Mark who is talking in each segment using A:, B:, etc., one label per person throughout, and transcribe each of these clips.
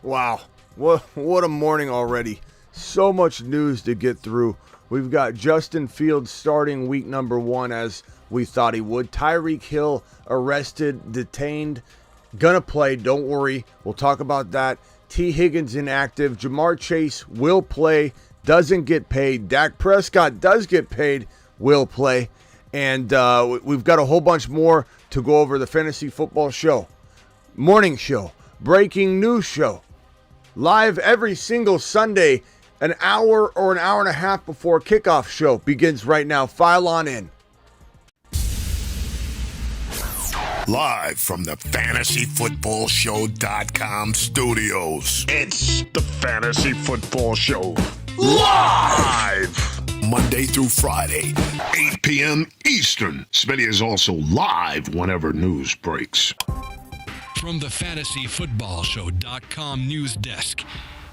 A: Wow, what a morning already. So much news to get through. We've got Justin Fields starting week number 1 as we thought he would. Tyreek Hill arrested, detained, gonna play, don't worry. We'll talk about that. T. Higgins inactive. Jamar Chase will play, doesn't get paid. Dak Prescott does get paid, will play. And we've got a whole bunch more to go over. The Fantasy Football Show, morning show, breaking news show. Live every single Sunday, an hour or an hour and a half before kickoff show begins right now. File on in.
B: Live from the FantasyFootballShow.com studios.
C: It's the Fantasy Football Show. Live!
B: Monday through Friday, 8 p.m. Eastern. Smitty is also live whenever news breaks.
D: From the FantasyFootballShow.com news desk,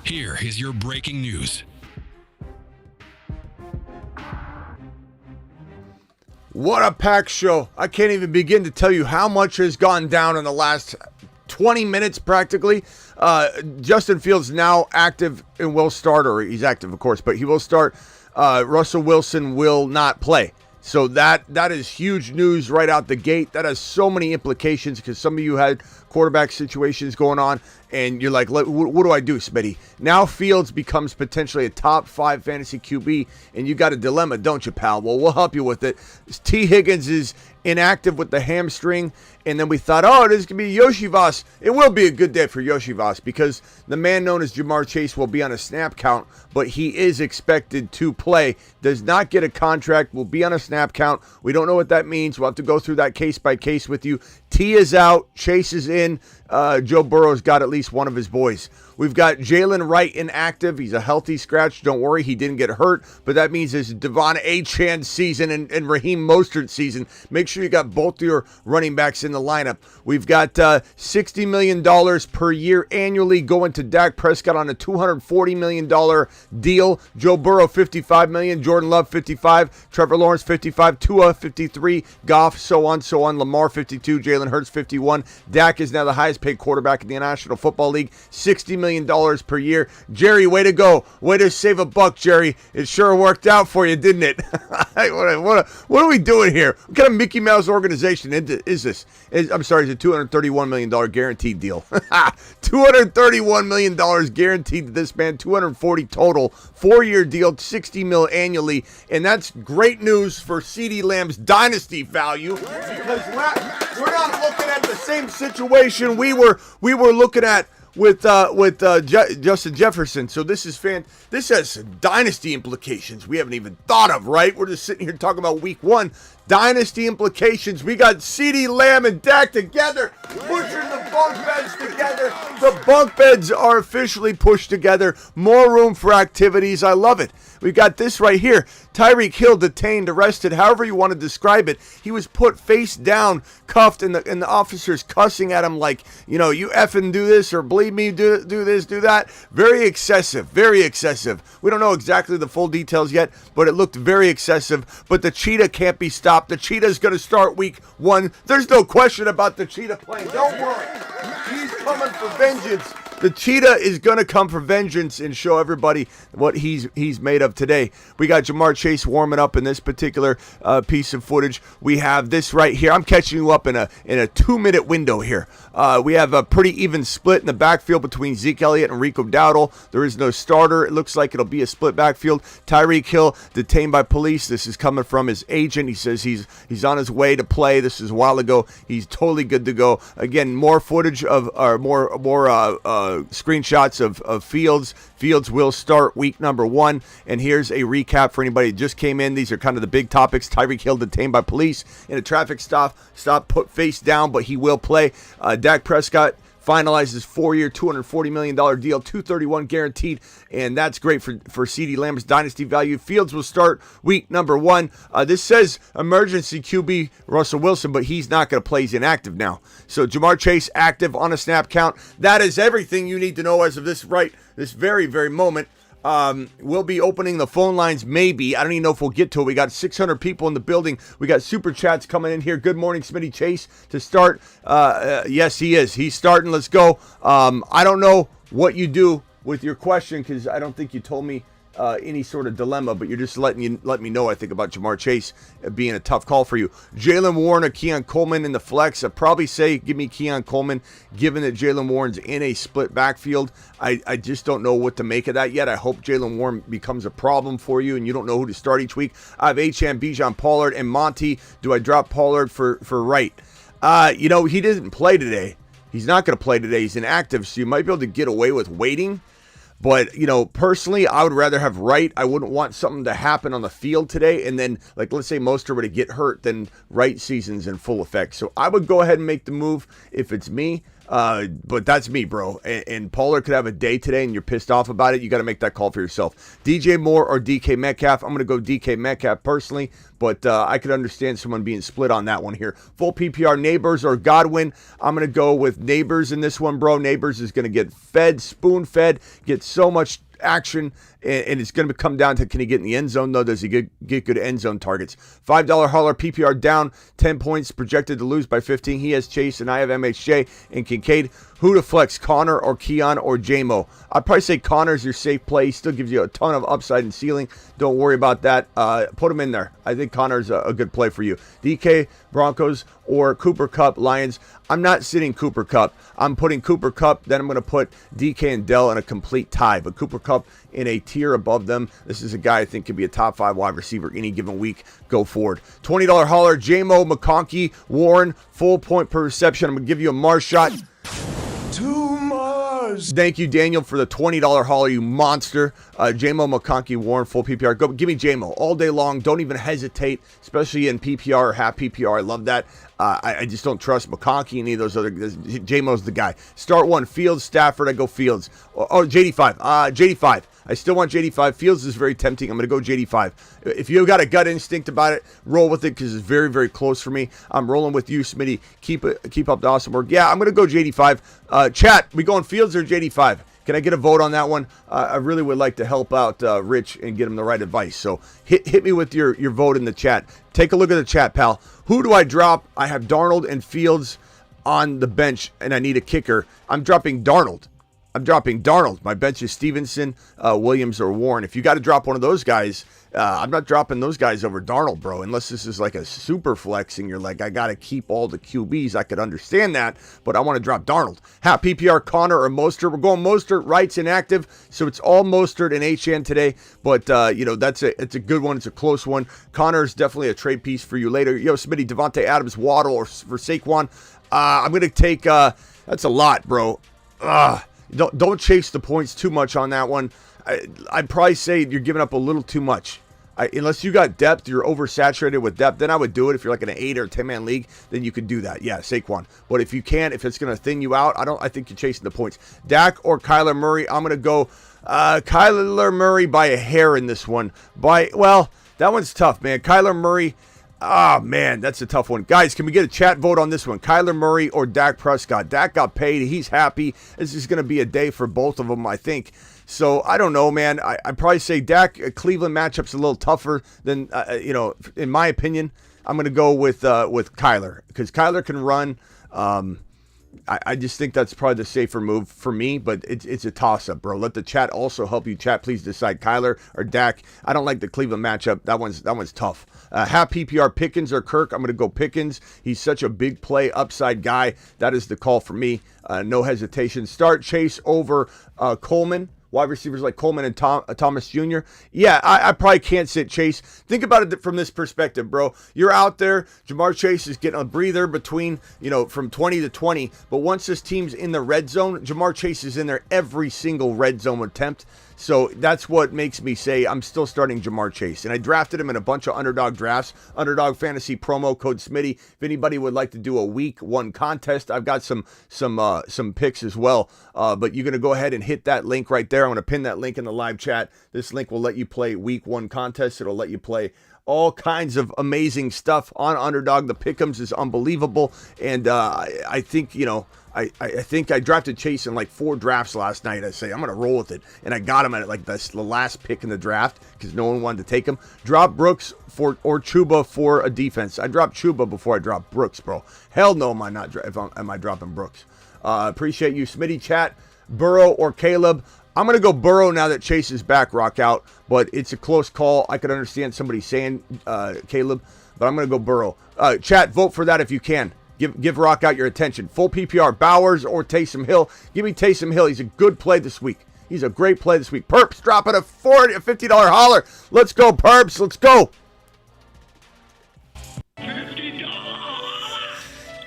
D: here is your breaking news.
A: What a packed show. I can't even begin to tell you how much has gone down in the last 20 minutes practically. Justin Fields now active and will start, or he's active, of course, but he will start. Russell Wilson will not play. So that is huge news right out the gate. That has so many implications because some of you had quarterback situations going on, and you're like, what do I do, Smitty? Now Fields becomes potentially a top 5 fantasy QB, and you got a dilemma, don't you, pal? Well, we'll help you with it. T. Higgins is inactive with the hamstring, and then we thought, this is going to be Yoshivas. It will be a good day for Yoshivas because the man known as Jamar Chase will be on a snap count, but he is expected to play. Does not get a contract, will be on a snap count. We don't know what that means. We'll have to go through that case by case with you. T is out, Chase is in. Joe Burrow's got at least one of his boys. We've got Jalen Wright inactive. He's a healthy scratch. Don't worry, he didn't get hurt, but that means it's Devon Achane season and Raheem Mostert season. Make sure you got both your running backs in the lineup. We've got $60 million per year annually going to Dak Prescott on a $240 million deal. Joe Burrow, $55 million. Jordan Love, $55. Trevor Lawrence, $55. Tua, $53. Goff, so on. Lamar, $52. Jalen Hurts, $51. Dak is now the highest paid quarterback in the National Football League. $60 million per year. Jerry, way to go. Way to save a buck, Jerry. It sure worked out for you, didn't it? What are we doing here? What kind of Mickey Mouse organization is this? I'm sorry, it's a $231 million guaranteed deal. $231 million guaranteed to this man. $240 total. 4-year deal, $60 million annually. And that's great news for CeeDee Lamb's dynasty value because we're not looking at the same situation we were looking at with Justin Jefferson. So this has dynasty implications we haven't even thought of, right? We're just sitting here talking about week 1. Dynasty implications. We got CeeDee Lamb and Dak together, pushing the bunk beds together. The bunk beds are officially pushed together. More room for activities. I love it. We got this right here. Tyreek Hill detained, arrested, however you want to describe it. He was put face down, cuffed, and the officers cussing at him like, you effing do this or believe me, do this, do that. Very excessive, very excessive. We don't know exactly the full details yet, but it looked very excessive. But the cheetah can't be stopped. The cheetah's going to start week 1. There's no question about the cheetah playing. Don't worry. He's coming for vengeance. The cheetah is going to come for vengeance and show everybody what he's made of today. We got Jamar Chase warming up in this particular piece of footage. We have this right here. I'm catching you up in a 2-minute window here. We have a pretty even split in the backfield between Zeke Elliott and Rico Dowdle. There is no starter. It looks like it'll be a split backfield. Tyreek Hill detained by police. This is coming from his agent. He says he's on his way to play. This is a while ago. He's totally good to go. Again, more footage of more screenshots of Fields. Fields will start week number 1. And here's a recap for anybody that just came in. These are kind of the big topics. Tyreek Hill detained by police in a traffic stop, put face down, but he will play. Dak Prescott finalizes 4-year, $240 million deal, $231 guaranteed, and that's great for CeeDee Lamb's dynasty value. Fields will start week number 1. This says emergency QB Russell Wilson, but he's not going to play. He's inactive now. So Jamar Chase active on a snap count. That is everything you need to know as of this very, very moment. We'll be opening the phone lines maybe. I don't even know if we'll get to it. We got 600 people in the building. We got super chats coming in here. Good morning, Smitty Chase to start. Yes, he is. He's starting. Let's go. I don't know what you do with your question, because I don't think you told me any sort of dilemma, but you're just letting me know, I think, about Jamar Chase being a tough call for you. Jalen Warren or Keon Coleman in the flex. I'd probably say give me Keon Coleman, given that Jalen Warren's in a split backfield. I just don't know what to make of that yet. I hope Jalen Warren becomes a problem for you and you don't know who to start each week. I have Achane, Bijan, Pollard, and Monty. Do I drop Pollard for Wright? He didn't play today. He's not going to play today. He's inactive, so you might be able to get away with waiting. But, personally, I would rather have Wright. I wouldn't want something to happen on the field today. And then, let's say Mostert were to get hurt, then Wright season's in full effect. So I would go ahead and make the move if it's me. But that's me, bro. And Pollard could have a day today and you're pissed off about it. You got to make that call for yourself. DJ Moore or DK Metcalf. I'm going to go DK Metcalf personally, but I could understand someone being split on that one here. Full PPR, Neighbors or Godwin. I'm going to go with Neighbors in this one, bro. Neighbors is going to get fed, spoon-fed, get so much action, and it's going to come down to, can he get in the end zone, though? Does he get good end zone targets? $5 hauler, PPR down 10 points, projected to lose by 15. He has Chase, and I have MHJ and Kincaid. Who to flex, Connor or Keon or JMO? I'd probably say Connor's your safe play. He still gives you a ton of upside and ceiling. Don't worry about that. Put him in there. I think Connor's a good play for you. DK, Broncos, or Cooper Kupp, Lions. I'm not sitting Cooper Kupp. I'm putting Cooper Kupp, then I'm going to put DK and Dell in a complete tie. But Cooper Kupp in a tier above them. This is a guy I think could be a top 5 wide receiver any given week. Go forward. $20 hauler, JMO, McConkey, Warren, full point per reception. I'm going to give you a Mars shot. Thank you, Daniel, for the $20 hauler, you monster. JMO, McConkey, Warren, full PPR. Go, give me JMO all day long. Don't even hesitate, especially in PPR or half PPR. I love that. I just don't trust McConkey, any of those other guys. JMO's the guy. Start one, Fields, Stafford. I go Fields. Oh, JD5. JD5. I still want JD5. Fields is very tempting. I'm going to go JD5. If you've got a gut instinct about it, roll with it because it's very, very close for me. I'm rolling with you, Smitty. Keep up the awesome work. Yeah, I'm going to go JD5. Chat, we going Fields or JD5? Can I get a vote on that one? I really would like to help out Rich and get him the right advice. So hit me with your vote in the chat. Take a look at the chat, pal. Who do I drop? I have Darnold and Fields on the bench, and I need a kicker. I'm dropping Darnold. My bench is Stevenson, Williams, or Warren. If you got to drop one of those guys, I'm not dropping those guys over Darnold, bro, unless this is like a super flex and you're like, I got to keep all the QBs. I could understand that, but I want to drop Darnold. PPR, Connor or Mostert. We're going Mostert, Wright's inactive, so it's all Mostert and HN today, but, it's a good one. It's a close one. Connor's definitely a trade piece for you later. Yo, Smitty, Devontae Adams, Waddle, or for Saquon. I'm going to take, that's a lot, bro. Don't chase the points too much on that one. I'd probably say you're giving up a little too much. Unless you got depth, you're oversaturated with depth, then I would do it. If you're like in an 8 or 10-man league, then you could do that. Yeah, Saquon. But if you can't, if it's going to thin you out, I think you're chasing the points. Dak or Kyler Murray, I'm going to go Kyler Murray by a hair in this one. That one's tough, man. Kyler Murray. Man, that's a tough one. Guys, can we get a chat vote on this one? Kyler Murray or Dak Prescott? Dak got paid. He's happy. This is going to be a day for both of them, I think. So, I don't know, man. I'd probably say Dak, Cleveland matchup's a little tougher than, in my opinion. I'm going to go with Kyler because Kyler can run. I just think that's probably the safer move for me, but it's a toss-up, bro. Let the chat also help you. Chat, please decide Kyler or Dak. I don't like the Cleveland matchup. That one's tough. Half PPR, Pickens or Kirk. I'm going to go Pickens. He's such a big play upside guy. That is the call for me. No hesitation. Start Chase over Coleman. Wide receivers like Coleman and Thomas Jr. Yeah, I probably can't sit Chase. Think about it from this perspective, bro. You're out there. Jamar Chase is getting a breather between, from 20 to 20. But once this team's in the red zone, Jamar Chase is in there every single red zone attempt. So that's what makes me say I'm still starting Jamar Chase. And I drafted him in a bunch of underdog drafts. Underdog Fantasy promo code Smitty. If anybody would like to do a week 1 contest, I've got some picks as well. But you're going to go ahead and hit that link right there. I'm going to pin that link in the live chat. This link will let you play week 1 contest. It'll let you play all kinds of amazing stuff on Underdog. The pick'ems is unbelievable. And I think, I think I drafted Chase in like 4 drafts last night. I say I'm going to roll with it. And I got him at like the last pick in the draft because no one wanted to take him. Drop Brooks or Chuba for a defense. I dropped Chuba before I dropped Brooks, bro. Hell no, am I dropping Brooks. Appreciate you, Smitty chat. Burrow or Caleb. I'm going to go Burrow now that Chase is back, rock out. But it's a close call. I could understand somebody saying Caleb, but I'm going to go Burrow. Chat, vote for that if you can. Give rock out your attention. Full PPR, Bowers or Taysom Hill. Give me Taysom Hill. He's a good play this week. He's a great play this week. Perps dropping a $50 holler. Let's go, Perps. Let's go.
C: $50.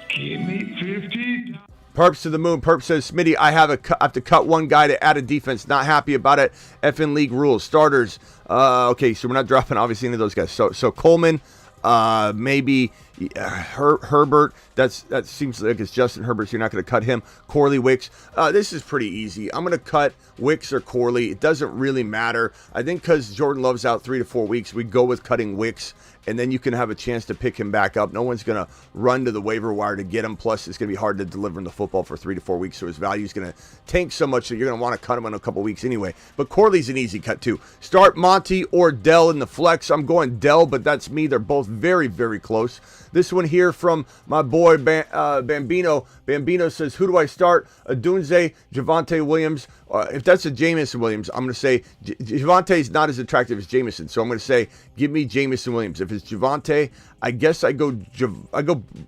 C: Give me $50.
A: Perps to the moon. Perps says, Smitty, I have to cut one guy to add a defense. Not happy about it. Effing league rules. Starters. Okay, so we're not dropping, obviously, any of those guys. So Coleman, maybe Herbert. That seems like it's Justin Herbert, so you're not going to cut him. Corley, Wicks. This is pretty easy. I'm going to cut Wicks or Corley. It doesn't really matter. I think because Jordan Love's out 3 to 4 weeks, we go with cutting Wicks, and then you can have a chance to pick him back up. No one's going to run to the waiver wire to get him. Plus, it's going to be hard to deliver him the football for 3 to 4 weeks, so his value is going to tank so much that you're going to want to cut him in a couple weeks anyway. But Corley's an easy cut, too. Start Monty or Dell in the flex. I'm going Dell, but that's me. They're both very, very close. This one here from my boy Bambino. Bambino says, who do I start? Adunze, Javonte Williams. If that's a Jameson Williams, I'm going to say Javonte is not as attractive as Jameson. So I'm going to say, give me Jameson Williams. If it's Javonte, I guess I go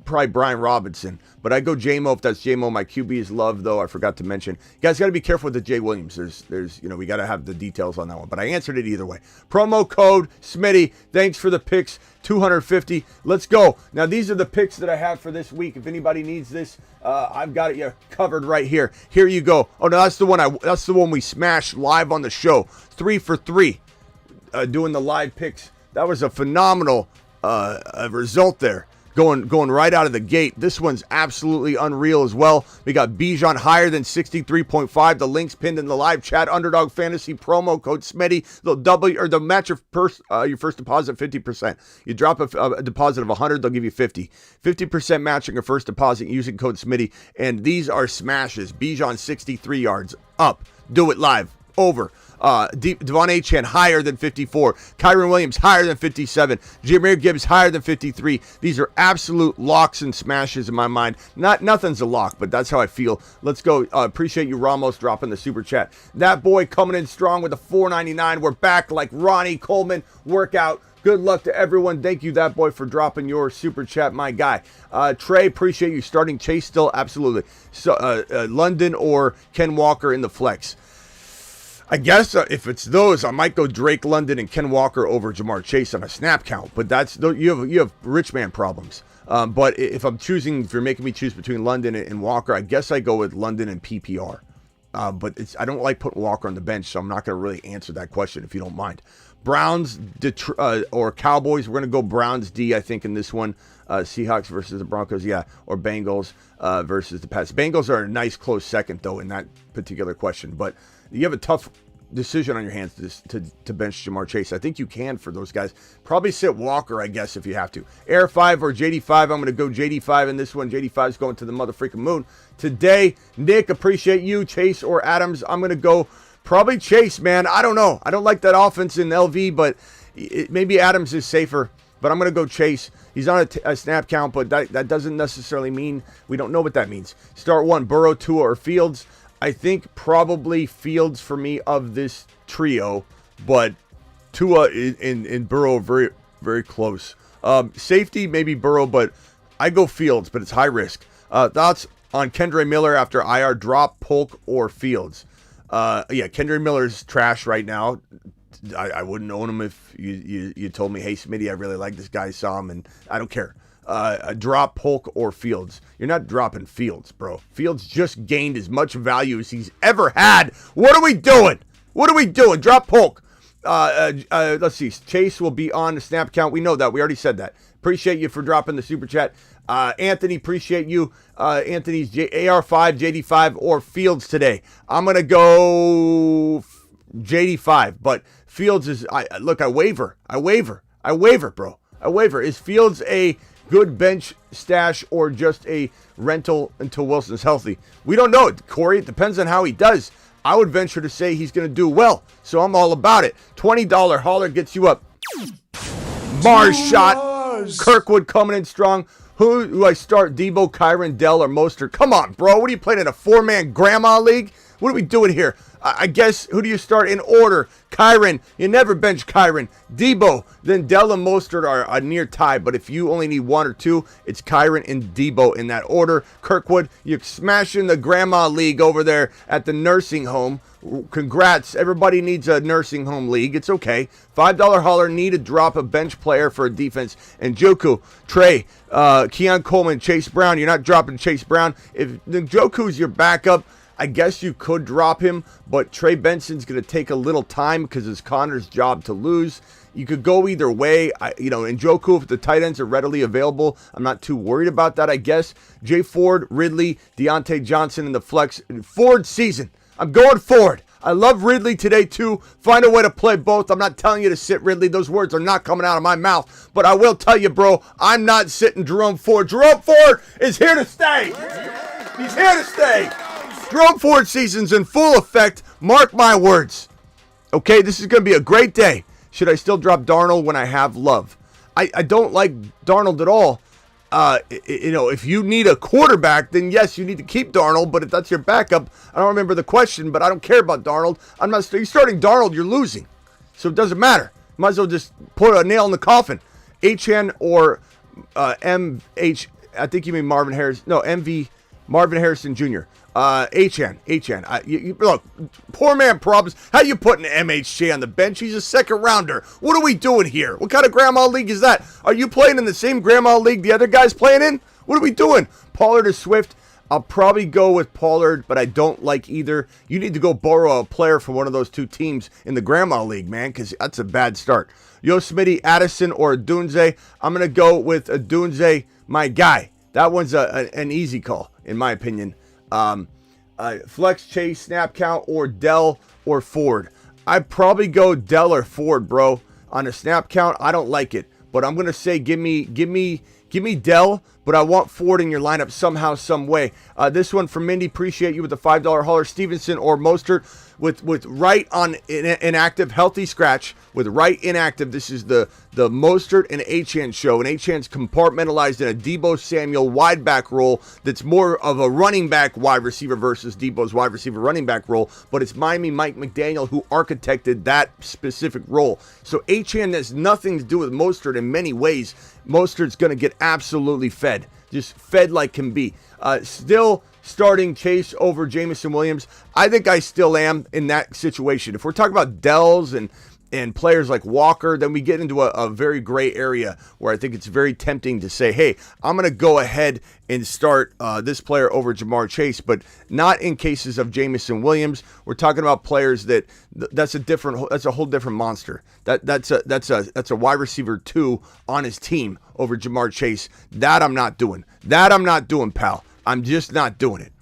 A: probably Brian Robinson. But I go J-Mo if that's J-Mo. My QB is Love, though. I forgot to mention. You guys got to be careful with the J. Williams. There's we got to have the details on that one. But I answered it either way. Promo code Smitty. Thanks for the picks. 250. Let's go. Now, these are the picks that I have for this week. If anybody needs this, I've got it covered right here. Here you go. Oh, no, that's the one we smashed live on the show. 3 for 3 doing the live picks. That was a phenomenal result there. Going right out of the gate. This one's absolutely unreal as well. We got Bijan higher than 63.5. The link's pinned in the live chat. Underdog Fantasy promo code Smitty. They'll double or they'll match your first deposit 50%. You drop a deposit of 100, they'll give you 50. 50% matching your first deposit using code Smitty. And these are smashes. Bijan 63 yards up. Do it live. Over. Devon Achane higher than 54. Kyron Williams higher than 57. Jahmyr Gibbs higher than 53. These are absolute locks and smashes in my mind. Nothing's a lock, but that's how I feel. Let's go. Appreciate you, Ramos, dropping the super chat. That boy coming in strong with a $4.99. We're back like Ronnie Coleman. Workout. Good luck to everyone. Thank you, that boy, for dropping your super chat, my guy. Trey, appreciate you starting Chase still. Absolutely. So London or Ken Walker in the flex. I guess if it's those, I might go Drake London and Ken Walker over Jamar Chase on a snap count. But that's you have rich man problems. But if you're making me choose between London and Walker, I guess I go with London and PPR. But I don't like putting Walker on the bench, so I'm not going to really answer that question if you don't mind. Browns or Cowboys, we're going to go Browns D, I think, in this one. Seahawks versus the Broncos, yeah, or Bengals versus the Pats. Bengals are a nice close second, though, in that particular question. But you have a tough decision on your hands to bench Jamar Chase. I think you can for those guys. Probably sit Walker, I guess, if you have to. Air 5 or JD5. I'm going to go JD5 in this one. JD5 is going to the motherfreaking moon. Today, Nick, appreciate you. Chase or Adams. I'm going to go probably Chase, man. I don't know. I don't like that offense in LV, but maybe Adams is safer. But I'm going to go Chase. He's on a snap count, but that doesn't necessarily mean we don't know what that means. Start one, Burrow, Tua, or Fields. I think probably Fields for me of this trio, but Tua and Burrow are very, very close. Safety, maybe Burrow, but I go Fields, but it's high risk. Thoughts on Kendre Miller after IR drop, Polk, or Fields? Yeah, Kendre Miller's trash right now. I wouldn't own him if you told me, hey, Smitty, I really like this guy, saw him, and I don't care. Drop Polk or Fields. You're not dropping Fields, bro. Fields just gained as much value as he's ever had. What are we doing? Drop Polk. Let's see. Chase will be on the snap count. We know that. We already said that. Appreciate you for dropping the super chat. Anthony, appreciate you. Anthony's AR5, JD5, or Fields today. I'm going to go JD5, but Fields is, I waver, bro. I waver. Is Fields a good bench stash or just a rental until Wilson's healthy? We don't know it, Corey. It depends on how he does. I would venture to say he's going to do well, so I'm all about it. $20 hauler gets you up. Mars shot. Kirkwood coming in strong. Who do I start? Debo, Kyron, Dell, or Mostert? Come on, bro. What are you playing in a 4-man grandma league? What are we doing here? I guess, who do you start in order? Kyren. You never bench Kyren. Debo. Then Dell and Mostert are a near tie. But if you only need one or two, it's Kyren and Debo in that order. Kirkwood, you're smashing the grandma league over there at the nursing home. Congrats. Everybody needs a nursing home league. It's okay. $5 hauler, need to drop a bench player for a defense. And Njoku, Trey, Keon Coleman, Chase Brown. You're not dropping Chase Brown. If Njoku's your backup, I guess you could drop him. But Trey Benson's going to take a little time because it's Connor's job to lose. You could go either way. Njoku, if the tight ends are readily available, I'm not too worried about that, I guess. Jay Ford, Ridley, Deontay Johnson in the flex. Ford season. I'm going Ford. I love Ridley today, too. Find a way to play both. I'm not telling you to sit Ridley. Those words are not coming out of my mouth. But I will tell you, bro, I'm not sitting Jerome Ford. Jerome Ford is here to stay. He's here to stay. Jerome Ford season's in full effect. Mark my words. Okay, this is going to be a great day. Should I still drop Darnold when I have Love? I don't like Darnold at all. If you need a quarterback, then yes, you need to keep Darnold. But if that's your backup, I don't remember the question, but I don't care about Darnold. You're starting Darnold, you're losing. So it doesn't matter. Might as well just put a nail in the coffin. HN or MH, I think you mean Marvin Harris. No, MV, Marvin Harrison Jr. HN. Look, poor man problems. How you putting MHJ on the bench? He's a second rounder. What are we doing here? What kind of grandma league is that? Are you playing in the same grandma league the other guy's playing in? What are we doing? Pollard or Swift? I'll probably go with Pollard, but I don't like either. You need to go borrow a player from one of those two teams in the grandma league, man, because that's a bad start. Yo, Smitty, Addison, or Adunze? I'm going to go with Adunze, my guy. That one's an easy call, in my opinion. Flex, Chase, snap count, or Dell or Ford. I'd probably go Dell or Ford, bro. On a snap count, I don't like it, but I'm gonna say give me Dell, but I want Ford in your lineup somehow, some way. This one from Mindy, appreciate you with the $5 hauler. Stevenson or Mostert with Wright on inactive, healthy scratch with Wright inactive. This is the Mostert and Achane show, and Achane's compartmentalized in a Debo Samuel wide back role that's more of a running back wide receiver versus Debo's wide receiver running back role, but it's Miami Mike McDaniel who architected that specific role. So Achane has nothing to do with Mostert in many ways. Mostert's going to get absolutely fed, just fed like can be. Still starting Chase over Jamison Williams. I think I still am in that situation. If we're talking about Dells and players like Walker, then we get into a very gray area where I think it's very tempting to say, hey, I'm going to go ahead and start this player over Jamar Chase, but not in cases of Jamison Williams. We're talking about players that's a whole different monster. That's a wide receiver 2 on his team over Jamar Chase. That I'm not doing. Pal. I'm just not doing it.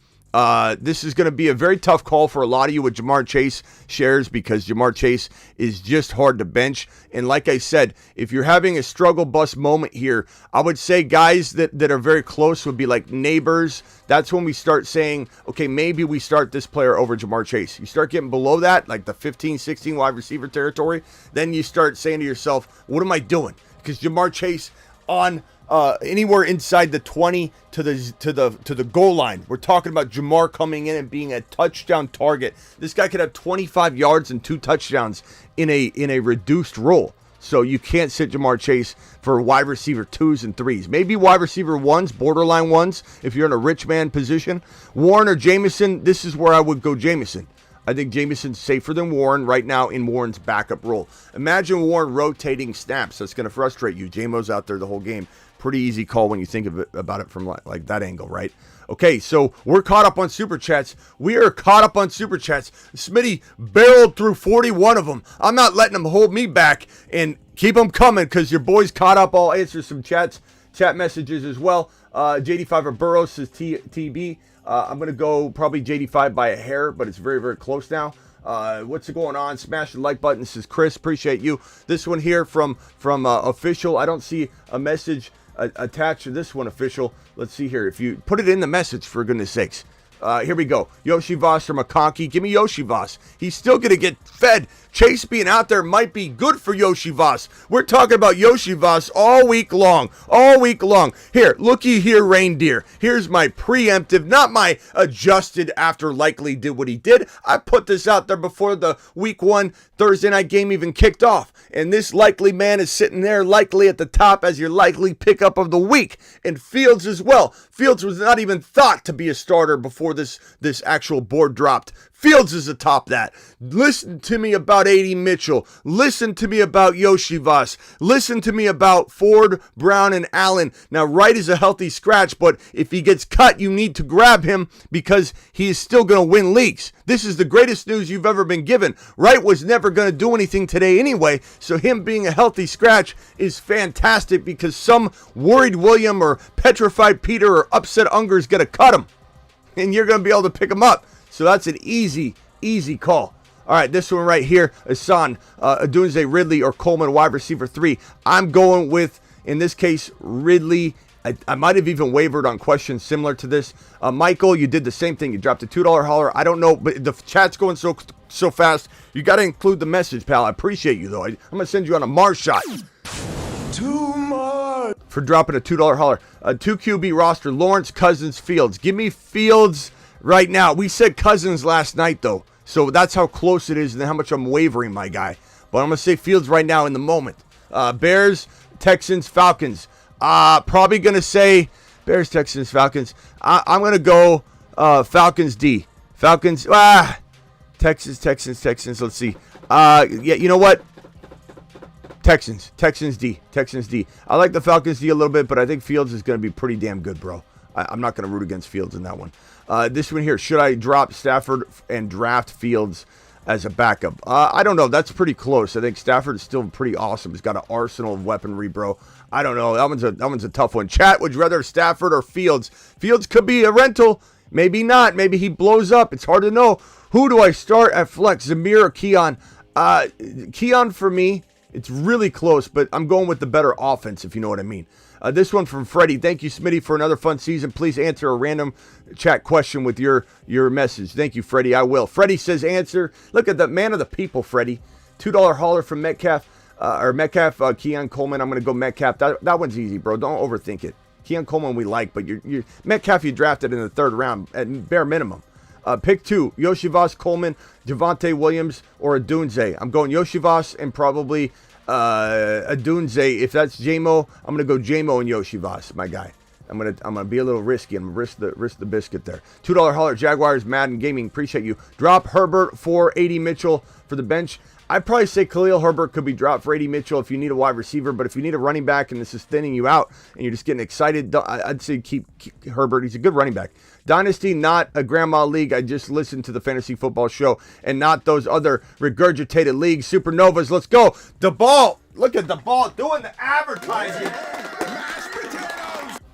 A: This is going to be a very tough call for a lot of you with Jamar Chase shares because Jamar Chase is just hard to bench. And like I said, if you're having a struggle bus moment here, I would say guys that are very close would be like neighbors. That's when we start saying, okay, maybe we start this player over Jamar Chase. You start getting below that, like the 15, 16 wide receiver territory, then you start saying to yourself, what am I doing? Because Jamar Chase on anywhere inside the 20 to the goal line. We're talking about Jamar coming in and being a touchdown target. This guy could have 25 yards and 2 touchdowns in a reduced role. So you can't sit Jamar Chase for wide receiver 2s and 3s. Maybe wide receiver 1s, borderline 1s, if you're in a rich man position. Warren or Jameson, this is where I would go Jameson. I think Jameson's safer than Warren right now in Warren's backup role. Imagine Warren rotating snaps. That's going to frustrate you. Jamo's out there the whole game. Pretty easy call when you think about it from like that angle, right? Okay, so we're caught up on Super Chats. We are caught up on Super Chats. Smitty barreled through 41 of them. I'm not letting them hold me back, and keep them coming because your boy's caught up. I'll answer some chat messages as well. JD5 or Burrows says TB. I'm going to go probably JD5 by a hair, but it's very, very close now. What's going on? Smash the like button. This is Chris. Appreciate you. This one here from Official. I don't see a message attached to this one, Official. Let's see here. If you put it in the message, for goodness sakes. Here we go. Yoshi Voss or McConkey. Give me Yoshi Voss. He's still going to get fed. Chase being out there might be good for Yoshi Voss. We're talking about Yoshi Voss all week long. All week long. Here, looky here, reindeer. Here's my preemptive, not my adjusted after Likely did what he did. I put this out there before the week 1 Thursday night game even kicked off. And this Likely man is sitting there likely at the top as your likely pickup of the week. And Fields as well. Fields was not even thought to be a starter before this actual board dropped. Fields is atop that. Listen to me about A.D. Mitchell. Listen to me about Yoshi Voss. Listen to me about Ford, Brown, and Allen. Now, Wright is a healthy scratch, but if he gets cut, you need to grab him because he is still going to win leagues. This is the greatest news you've ever been given. Wright was never going to do anything today anyway, so him being a healthy scratch is fantastic because some worried William or petrified Peter or upset Unger is going to cut him, and you're going to be able to pick him up. So that's an easy call. All right, this one right here, Hassan, Adunze, Ridley, or Coleman, wide receiver 3. I'm going with, in this case, Ridley. I might have even wavered on questions similar to this. Michael, you did the same thing. You dropped a $2 holler. I don't know, but the chat's going so fast. You got to include the message, pal. I appreciate you, though. I'm going to send you on a Mars shot.
B: Too much.
A: For dropping a $2 holler. 2 QB roster, Lawrence, Cousins, Fields. Give me Fields right now. We said Cousins last night, though. So that's how close it is and how much I'm wavering, my guy. But I'm going to say Fields right now in the moment. Bears, Texans, Falcons. Probably going to say Bears, Texans, Falcons. I'm going to go Falcons D. Falcons. Texans. Let's see. Yeah, you know what? Texans D. I like the Falcons D a little bit, but I think Fields is going to be pretty damn good, bro. I'm not going to root against Fields in that one. This one here, should I drop Stafford and draft Fields as a backup? I don't know. That's pretty close. I think Stafford is still pretty awesome. He's got an arsenal of weaponry, bro. I don't know. That one's a tough one. Chat, would you rather Stafford or Fields? Fields could be a rental. Maybe not. Maybe he blows up. It's hard to know. Who do I start at flex, Zamir or Keon? Keon for me. It's really close, but I'm going with the better offense, if you know what I mean. This one from Freddie. Thank you, Smitty, for another fun season. Please answer a random chat question with your message. Thank you, Freddie. I will. Freddie says answer. Look at the man of the people, Freddie. $2 hauler from Metcalf. Keon Coleman. I'm going to go Metcalf. That one's easy, bro. Don't overthink it. Keon Coleman we like, but you're Metcalf you drafted in the 3rd round at bare minimum. Pick 2. Yoshi Voss, Coleman, Javonte Williams, or Adunze. I'm going Yoshi Voss and probably Adunze. If that's JMO, I'm gonna go JMO and Yoshi Voss, my guy. I'm gonna be a little risky. I'm gonna risk the biscuit there. $2 hauler, Jaguars, Madden Gaming. Appreciate you. Drop Herbert for A.D. Mitchell for the bench. I'd probably say Khalil Herbert could be dropped for A.D. Mitchell if you need a wide receiver, but if you need a running back and this is thinning you out and you're just getting excited, I'd say keep Herbert. He's a good running back. Dynasty, not a grandma league. I just listened to the Fantasy Football Show and not those other regurgitated leagues. Supernovas, let's go. The ball. Look at the ball doing the advertising.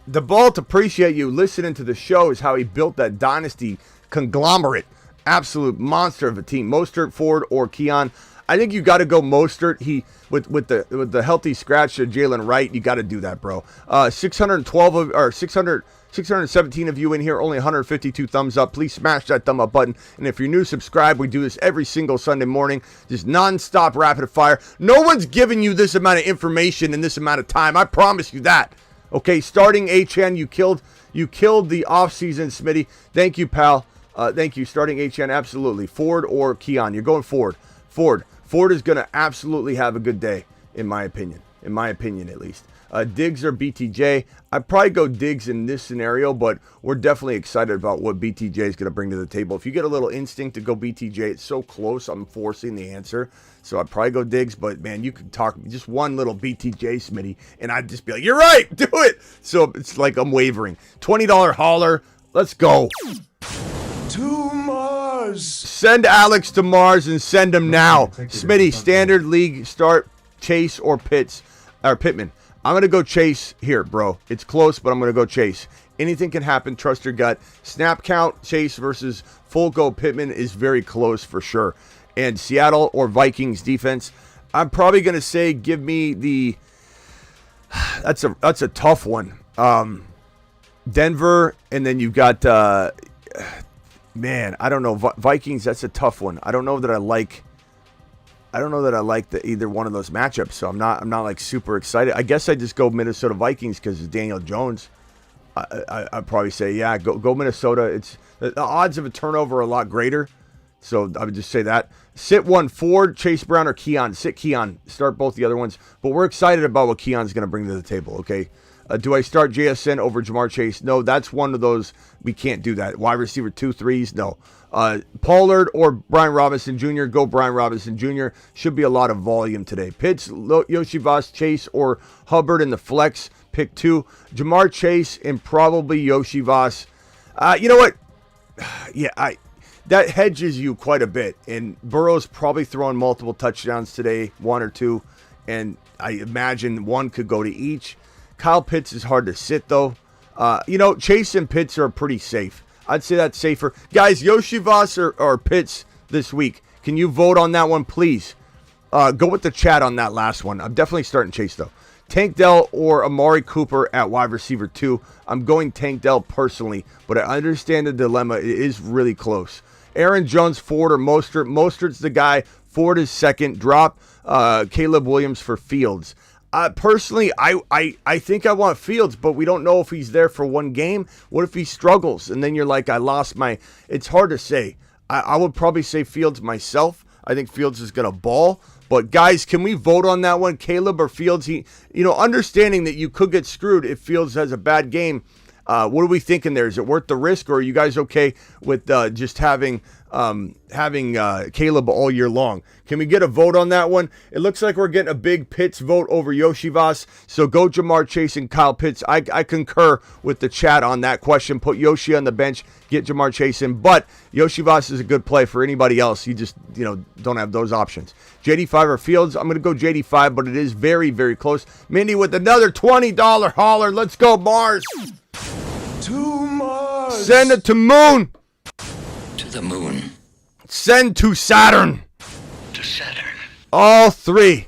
A: The ball to appreciate you listening to the show is how he built that Dynasty conglomerate. Absolute monster of a team. Mostert, Ford, or Keon. I think you got to go Mostert. He with the healthy scratch of Jalen Wright, you got to do that, bro. 617 of you in here, only 152 thumbs up. Please smash that thumb up button. And if you're new, subscribe. We do this every single Sunday morning, just non-stop rapid fire. No one's giving you this amount of information in this amount of time. I promise you that. Okay, starting HN, you killed the offseason, Smitty. Thank you, pal. Thank you. Starting HN, absolutely. Ford or Keon. You're going Ford. Ford is going to absolutely have a good day, in my opinion. In my opinion, at least. Diggs or BTJ. I'd probably go Diggs in this scenario, but we're definitely excited about what BTJ is going to bring to the table. If you get a little instinct to go BTJ, it's so close, I'm forcing the answer. So I'd probably go Diggs, but man, you could talk just one little BTJ, Smitty, and I'd just be like, you're right, do it. So it's like I'm wavering. $20 hauler, let's go.
B: To Mars.
A: Send Alex to Mars and send him now. Smitty, standard league start Chase or Pittman. I'm going to go Chase here, bro. It's close, but I'm going to go Chase. Anything can happen. Trust your gut. Snap count, Chase versus full go Pittman is very close for sure. And Seattle or Vikings defense, I'm probably going to say give me the... That's a tough one. Denver, and then you've got Man, I don't know. Vikings, that's a tough one. I don't know that I like either one of those matchups, so I'm not like super excited. I guess I just go Minnesota Vikings because it's Daniel Jones. I'd probably say, yeah, go Minnesota. It's the odds of a turnover are a lot greater, so I would just say that. Sit one Ford, Chase Brown, or Keon. Sit Keon. Start both the other ones, but we're excited about what Keon's going to bring to the table. Okay. Do I start JSN over Jamar Chase? No, that's one of those. We can't do that. Wide receiver 2-3s? No. Pollard or Brian Robinson Jr.? Go Brian Robinson Jr. Should be a lot of volume today. Pitts, Yoshivas, Chase, or Hubbard in the flex. Pick 2. Jamar Chase and probably Yoshivas. You know what? Yeah, that hedges you quite a bit. And Burrow's probably throwing multiple touchdowns today, 1 or 2. And I imagine 1 could go to each. Kyle Pitts is hard to sit, though. Chase and Pitts are pretty safe. I'd say that's safer. Guys, Yoshivas or Pitts this week. Can you vote on that one, please? Go with the chat on that last one. I'm definitely starting Chase, though. Tank Dell or Amari Cooper at wide receiver 2. I'm going Tank Dell personally, but I understand the dilemma. It is really close. Aaron Jones, Ford, or Mostert. Mostert's the guy. Ford is second. Drop Caleb Williams for Fields. Personally, I think I want Fields, but we don't know if he's there for one game. What if he struggles? And then you're like, I lost my... It's hard to say. I would probably say Fields myself. I think Fields is going to ball. But guys, can we vote on that one? Caleb or Fields? Understanding that you could get screwed if Fields has a bad game. What are we thinking there? Is it worth the risk, or are you guys okay with just having Caleb all year long? Can we get a vote on that one? It looks like we're getting a big Pitts vote over Yoshivas. So go Jamar Chase and Kyle Pitts. I concur with the chat on that question. Put Yoshi on the bench, get Jamar Chase in. But Yoshivas is a good play for anybody else. You just don't have those options. JD5 or Fields? I'm going to go JD5, but it is very, very close. Mindy with another $20 holler. Let's go, Mars.
E: To Mars.
A: Send it to Moon.
E: To the moon.
A: Send to Saturn.
E: To Saturn.
A: All 3.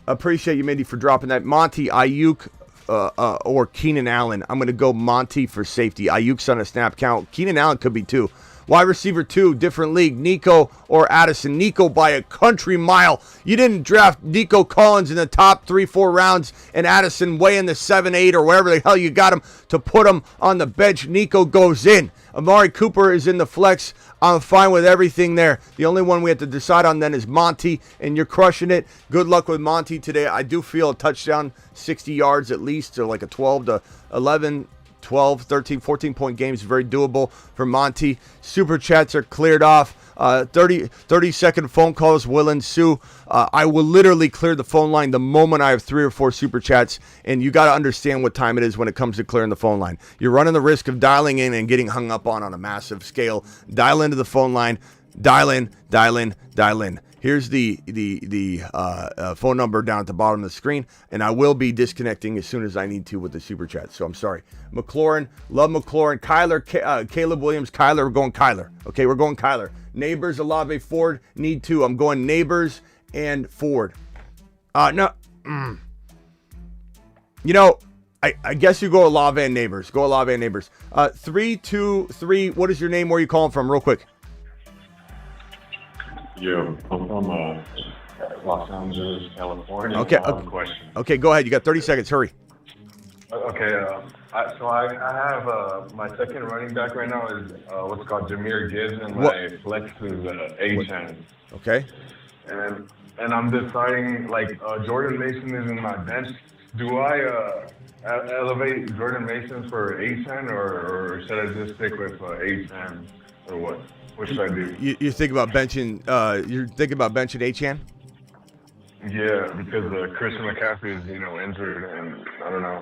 A: Appreciate you, Mindy, for dropping that. Monty, Ayuk, or Keenan Allen. I'm going to go Monty for safety. Ayuk's on a snap count. Keenan Allen could be 2. Wide receiver 2, different league. Nico or Addison. Nico by a country mile. You didn't draft Nico Collins in the top 3-4 rounds and Addison way in the 7-8 or wherever the hell you got him to put him on the bench. Nico goes in. Amari Cooper is in the flex. I'm fine with everything there. The only one we have to decide on then is Monty, and you're crushing it. Good luck with Monty today. I do feel a touchdown, 60 yards at least, so like a 12 to 11, 12, 13, 14-point game is very doable for Monty. Super chats are cleared off. 30-second phone calls will ensue. I will literally clear the phone line the moment I have 3 or 4 super chats, and you got to understand what time it is when it comes to clearing the phone line. You're running the risk of dialing in and getting hung up on a massive scale. Dial into the phone line. Dial in, dial in, dial in. Here's the phone number down at the bottom of the screen, and I will be disconnecting as soon as I need to with the super chat. So I'm sorry. McLaurin, love McLaurin. Kyler, Caleb Williams, Kyler. We're going Kyler. Okay, we're going Kyler. Neighbors, Olave, Ford. Need 2. I'm going Neighbors and Ford. No. I guess you go Olave and Neighbors. Go Olave and Neighbors. 3, 2, 3. What is your name? Where are you calling from? Real quick.
F: Yeah, I'm from Los Angeles, California.
A: Okay.
F: I have a question.
A: Okay, go ahead. You got 30 seconds. Hurry.
F: Okay. I have my second running back right now is what's called Jahmyr Gibbs, and my flex is A-10.
A: Okay.
F: And I'm deciding, Jordan Mason is in my bench. Do I elevate Jordan Mason for A-10, or should I just stick with A-10, or what? What should I do?
A: You think about benching? You're thinking about benching Achane?
F: Yeah, because Christian McCaffrey is injured, and I don't know.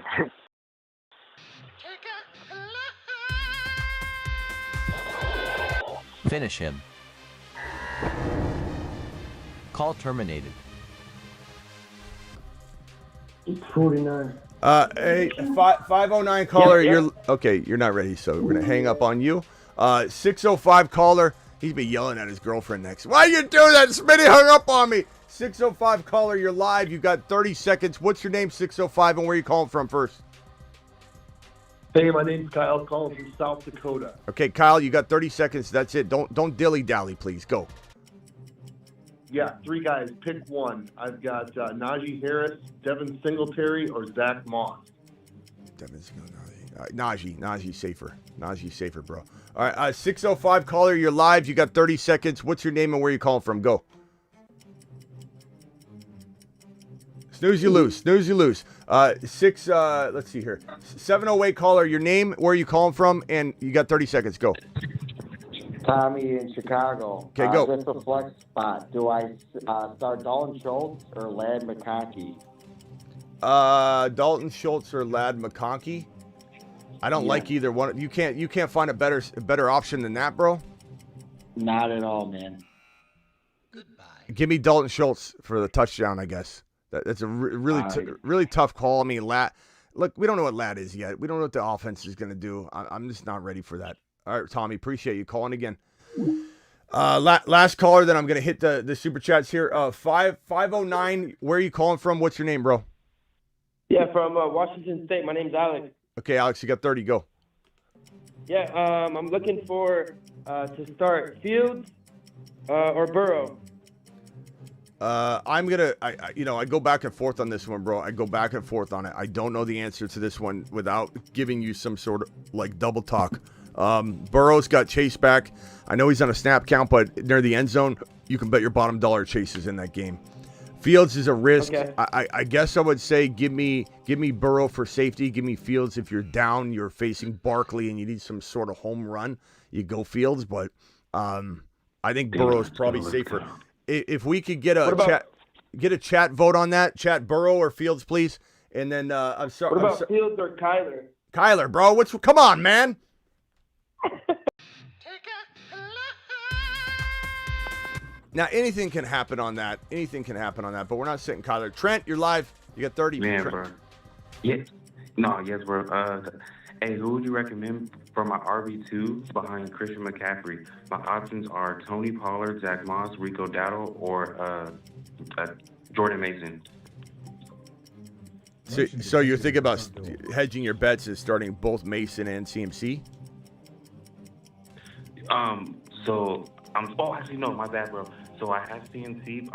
G: Finish him. Call terminated.
H: 49.
A: Hey, 509 caller.
H: Yeah.
A: You're not ready, so we're gonna hang up on you. 605 caller. He's been yelling at his girlfriend next. Why you do that? Smitty hung up on me. 605 caller, you're live. You got 30 seconds. What's your name, 605, and where are you calling from first?
H: Hey, my name's Kyle, calling from South Dakota.
A: Okay, Kyle, you got 30 seconds. That's it. Don't dilly-dally, please. Go.
H: Yeah, 3 guys. Pick one. I've got Najee Harris, Devin Singletary, or Zach Moss.
A: Devin Singletary. Najee safer. Najee's safer, bro. All right, 605 caller, you're live. You got 30 seconds. What's your name and where you calling from? Go. Snooze, you lose. Snooze, you lose. Let's see here. 708 caller, your name, where you calling from, and you got 30 seconds. Go.
I: Tommy in Chicago.
A: Okay, go.
I: Just a flex spot. Do I start Dalton Schultz or Lad McConkey?
A: Dalton Schultz or Lad McConkey. I don't like either one. You can't find a better option than that, bro.
I: Not at all, man.
A: Give me Dalton Schultz for the touchdown, I guess. That's a really tough call. I mean, look, we don't know what Lad is yet. We don't know what the offense is going to do. I'm just not ready for that. All right, Tommy, appreciate you calling again. Last caller, then I'm going to hit the super chats here. 509, where are you calling from? What's your name, bro?
J: Yeah, from Washington State. My name's Alex.
A: Okay, Alex, you got 30. Go.
J: Yeah, I'm looking for to start Fields or Burrow.
A: I go back and forth on this one, bro. I go back and forth on it. I don't know the answer to this one without giving you some sort of like double talk. Burrow's got Chase back. I know he's on a snap count, but near the end zone, you can bet your bottom dollar Chase is in that game. Fields is a risk.
J: Okay.
A: I guess I would say give me Burrow for safety. Give me Fields if you're down, you're facing Barkley, and you need some sort of home run. You go Fields, but I think Burrow's probably safer. If we could get a chat vote on that, chat Burrow or Fields, please. And then I'm sorry.
J: What about Fields or Kyler?
A: Kyler, bro. Come on, man. Now anything can happen on that. But we're not sitting Kyler. Trent, you're live. You got 30.
K: Man, bro. Yes, bro. Hey, who would you recommend for my RB2 behind Christian McCaffrey? My options are Tony Pollard, Zach Moss, Rico Dowdle, or Jordan Mason.
A: So you're thinking about hedging your bets as starting both Mason and CMC?
K: Actually, no, my bad, bro. So I have CMC.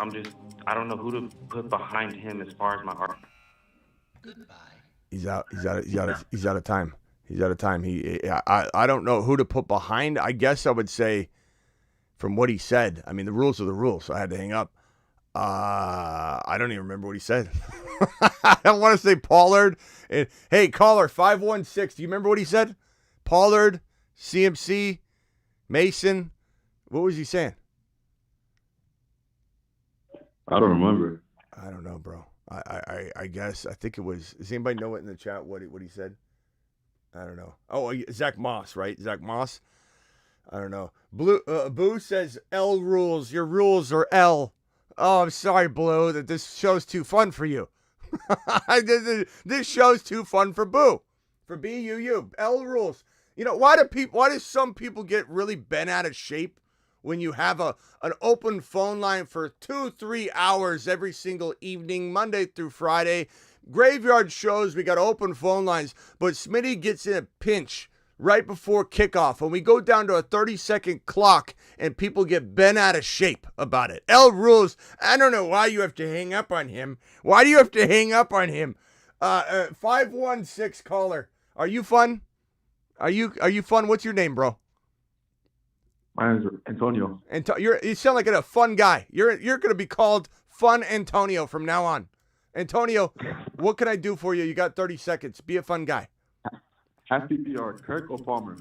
K: I don't know who to put behind him as far as my RB.
E: Goodbye.
A: He's out of time. I don't know who to put behind. I guess I would say, from what he said, I mean, the rules are the rules, so I had to hang up. I don't even remember what he said. I want to say Pollard. Hey, caller, 516, do you remember what he said? Pollard, CMC, Mason. What was he saying?
L: I don't remember.
A: I don't know, bro. I guess. I think it was. Does anybody know it in the chat what he said? I don't know. Oh, Zach Moss, right? Zach Moss. I don't know. Boo says L rules. Your rules are L. Oh, I'm sorry, Blue, that this show's too fun for you. This show's too fun for Boo. For B-U-U. L rules. You know, why do some people get really bent out of shape when you have an open phone line for 2-3 hours every single evening, Monday through Friday? Graveyard shows, we got open phone lines, but Smitty gets in a pinch right before kickoff, and we go down to a 30-second clock, and people get bent out of shape about it. L rules. I don't know why you have to hang up on him. Why do you have to hang up on him? 516 caller. Are you fun? Are you fun? What's your name, bro?
L: My name is Antonio.
A: You sound like a fun guy. You're going to be called Fun Antonio from now on. Antonio, what can I do for you? You got 30 seconds. Be a fun guy.
L: Half PPR, Kirk or Palmer?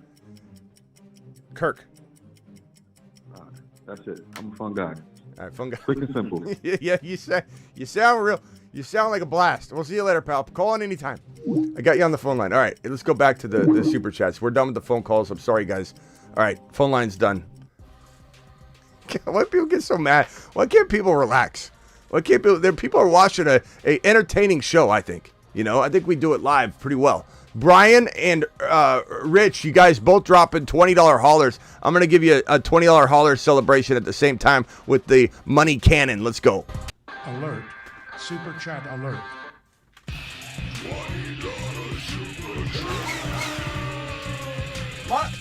A: Kirk.
L: That's it. I'm a fun guy.
A: All right, fun guy.
L: Quick and simple.
A: Yeah, you sound real. You sound like a blast. We'll see you later, pal. Call in anytime. I got you on the phone line. All right, let's go back to the super chats. We're done with the phone calls. I'm sorry, guys. All right, phone line's done. Why do people get so mad? Why can't people relax? Why can't people? People are watching a entertaining show. I think I think we do it live pretty well. Brian and Rich, you guys both dropping $20 haulers. I'm gonna give you a $20 hauler celebration at the same time with the money cannon. Let's go.
M: Alert! Super chat alert!
B: $20 super chat.
A: What?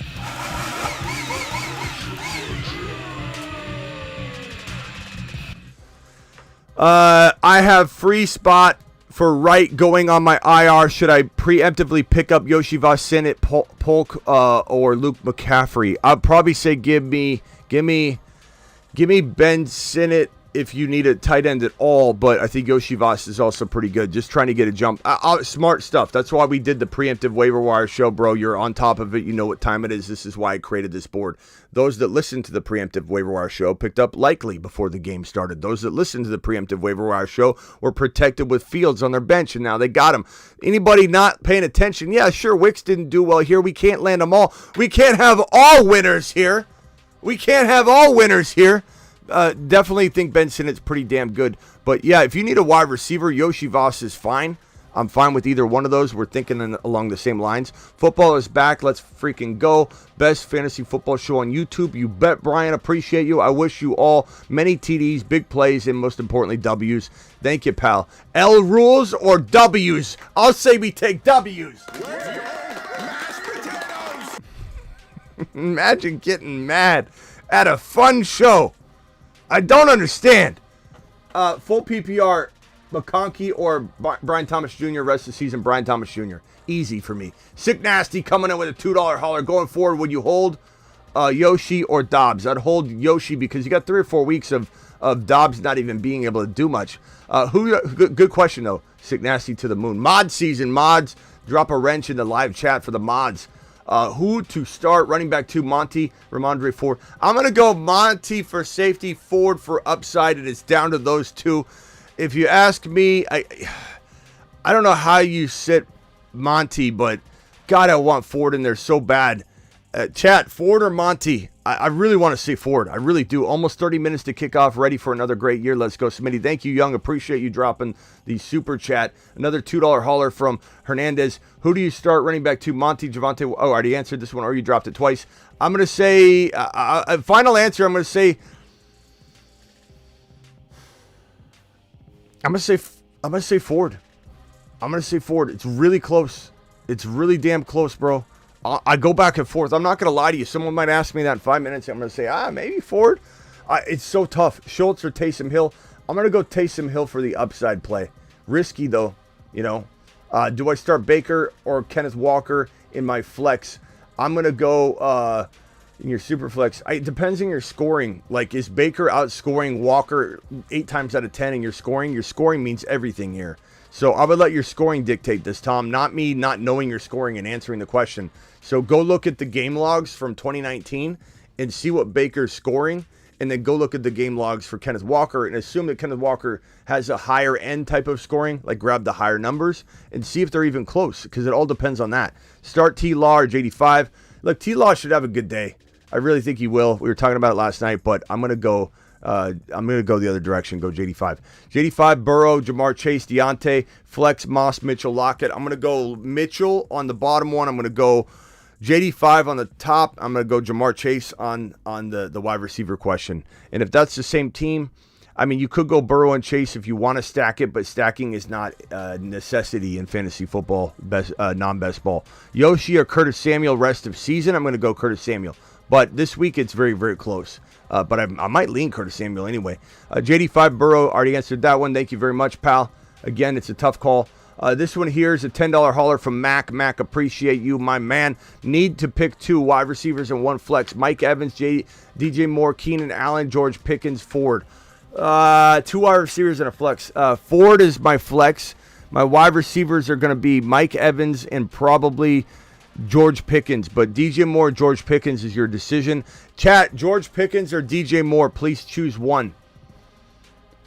A: I have free spot for right going on my IR. Should I preemptively pick up Yoshi Vasinit, Polk, or Luke McCaffrey? I'd probably say give me Ben Sinnott if you need a tight end at all, but I think Yoshi Vas is also pretty good. Just trying to get a jump. Smart stuff. That's why we did the preemptive waiver wire show, bro. You're on top of it. You know what time it is. This is why I created this board. Those that listened to the preemptive waiver wire show picked up likely before the game started. Those that listened to the preemptive waiver wire show were protected with Fields on their bench, and now they got him. Anybody not paying attention? Yeah, sure, Wicks didn't do well here. We can't land them all. We can't have all winners here. We can't have all winners here. Definitely think Ben Sinnott's pretty damn good. But yeah, if you need a wide receiver, Yoshi Voss is fine. I'm fine with either one of those. We're thinking along the same lines. Football is back. Let's freaking go. Best fantasy football show on YouTube. You bet, Brian. Appreciate you. I wish you all many TDs, big plays, and most importantly, W's. Thank you, pal. L rules or W's? I'll say we take W's. Imagine getting mad at a fun show. I don't understand. Full PPR, McConkey or Brian Thomas Jr. rest of the season, Brian Thomas Jr. Easy for me. Sick Nasty coming in with a $2 hauler. Going forward, would you hold Yoshi or Dobbs? I'd hold Yoshi because you got 3 or 4 weeks of Dobbs not even being able to do much. Good question, though. Sick Nasty to the moon. Mod season. Mods, drop a wrench in the live chat for the mods. Who to start? Running back 2, Monty, Ramondre Ford. I'm going to go Monty for safety, Ford for upside, and it's down to those two. If you ask me, I don't know how you sit Monty, but God, I want Ford in there so bad. Chat, Ford or Monty? I really want to see Ford. I really do. Almost 30 minutes to kick off. Ready for another great year. Let's go, Smitty. Thank you, Young. Appreciate you dropping the super chat. Another $2 hauler from Hernandez. Who do you start? Running back 2, Monty, Javante. Oh, I already answered this one, or you dropped it twice. I'm going to say, final answer, I'm going to say Ford. I'm going to say Ford. It's really close. It's really damn close, bro. I go back and forth. I'm not going to lie to you. Someone might ask me that in 5 minutes. I'm going to say, maybe Ford. It's so tough. Schultz or Taysom Hill. I'm going to go Taysom Hill for the upside play. Risky, though, you know. Do I start Baker or Kenneth Walker in my flex? I'm going to go in your super flex. It depends on your scoring. Like, is Baker outscoring Walker 8 times out of 10 in your scoring? Your scoring means everything here. So I would let your scoring dictate this, Tom, not me not knowing your scoring and answering the question. So go look at the game logs from 2019 and see what Baker's scoring, and then go look at the game logs for Kenneth Walker and assume that Kenneth Walker has a higher end type of scoring, like grab the higher numbers, and see if they're even close, because it all depends on that. Start T-Law or JD5. Look, T-Law should have a good day. I really think he will. We were talking about it last night, but I'm going to go the other direction, go JD5. JD5, Burrow, Jamar Chase, Deontay, Flex, Moss, Mitchell, Lockett. I'm going to go Mitchell on the bottom one. I'm going to go JD5 on the top. I'm going to go Jamar Chase on the wide receiver question. And if that's the same team, I mean, you could go Burrow and Chase if you want to stack it, but stacking is not a necessity in fantasy football, non-best ball. Yoshi or Curtis Samuel rest of season, I'm going to go Curtis Samuel. But this week, it's very, very close. But I might lean Curtis Samuel anyway. JD5 Burrow, already answered that one. Thank you very much, pal. Again, it's a tough call. This one here is a $10 hauler from Mac. Mac, appreciate you, my man. Need to pick 2 wide receivers and 1 flex. Mike Evans, DJ Moore, Keenan Allen, George Pickens, Ford. 2 wide receivers and a flex. Ford is my flex. My wide receivers are going to be Mike Evans and probably George Pickens, but DJ Moore, George Pickens is your decision. Chat, George Pickens or DJ Moore, please choose one.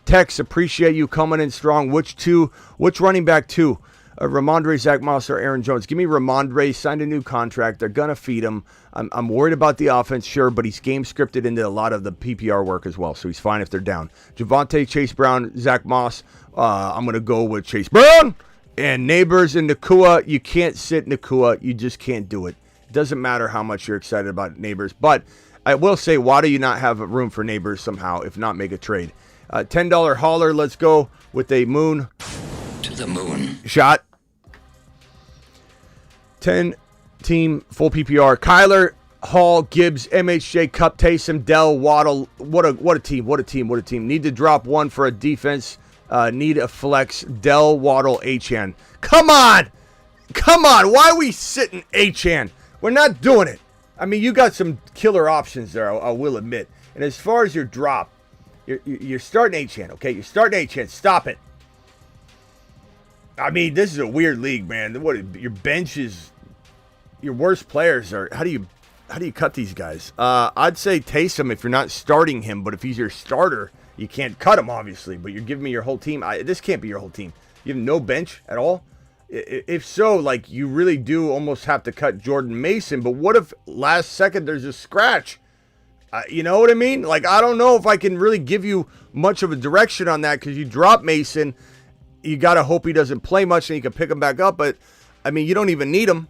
A: Tex, appreciate you coming in strong. Which running back 2? Ramondre, Zach Moss, or Aaron Jones? Give me Ramondre, signed a new contract. They're going to feed him. I'm worried about the offense, sure, but he's game scripted into a lot of the PPR work as well, so he's fine if they're down. Javonte, Chase Brown, Zach Moss. I'm going to go with Chase Brown. And Neighbors and Nakua, you can't sit Nakua. You just can't do it. It doesn't matter how much you're excited about Neighbors. But I will say, why do you not have room for Neighbors somehow, if not make a trade? $10 hauler, let's go with a moon.
E: To the moon.
A: Shot. $10 team, full PPR. Kyler, Hall, Gibbs, MHJ, Cup, Taysom, Dell, Waddle. What a team. What a team. What a team. Need to drop one for a defense. Need a flex. Dell, Waddle, Achane. Come on. Come on. Why are we sitting Achane? We're not doing it. I mean, you got some killer options there, I will admit. And as far as your drop, you're starting Achane, okay? You're starting Achane. Stop it. I mean, this is a weird league, man. What your bench is, your worst players are. How do you cut these guys? I'd say Taysom if you're not starting him, but if he's your starter, you can't cut him, obviously. But you're giving me your whole team. This can't be your whole team. You have no bench at all. If so, like, you really do almost have to cut Jordan Mason. But what if last second there's a scratch? You know what I mean? Like, I don't know if I can really give you much of a direction on that because you drop Mason. You got to hope he doesn't play much and you can pick him back up. But, I mean, you don't even need him.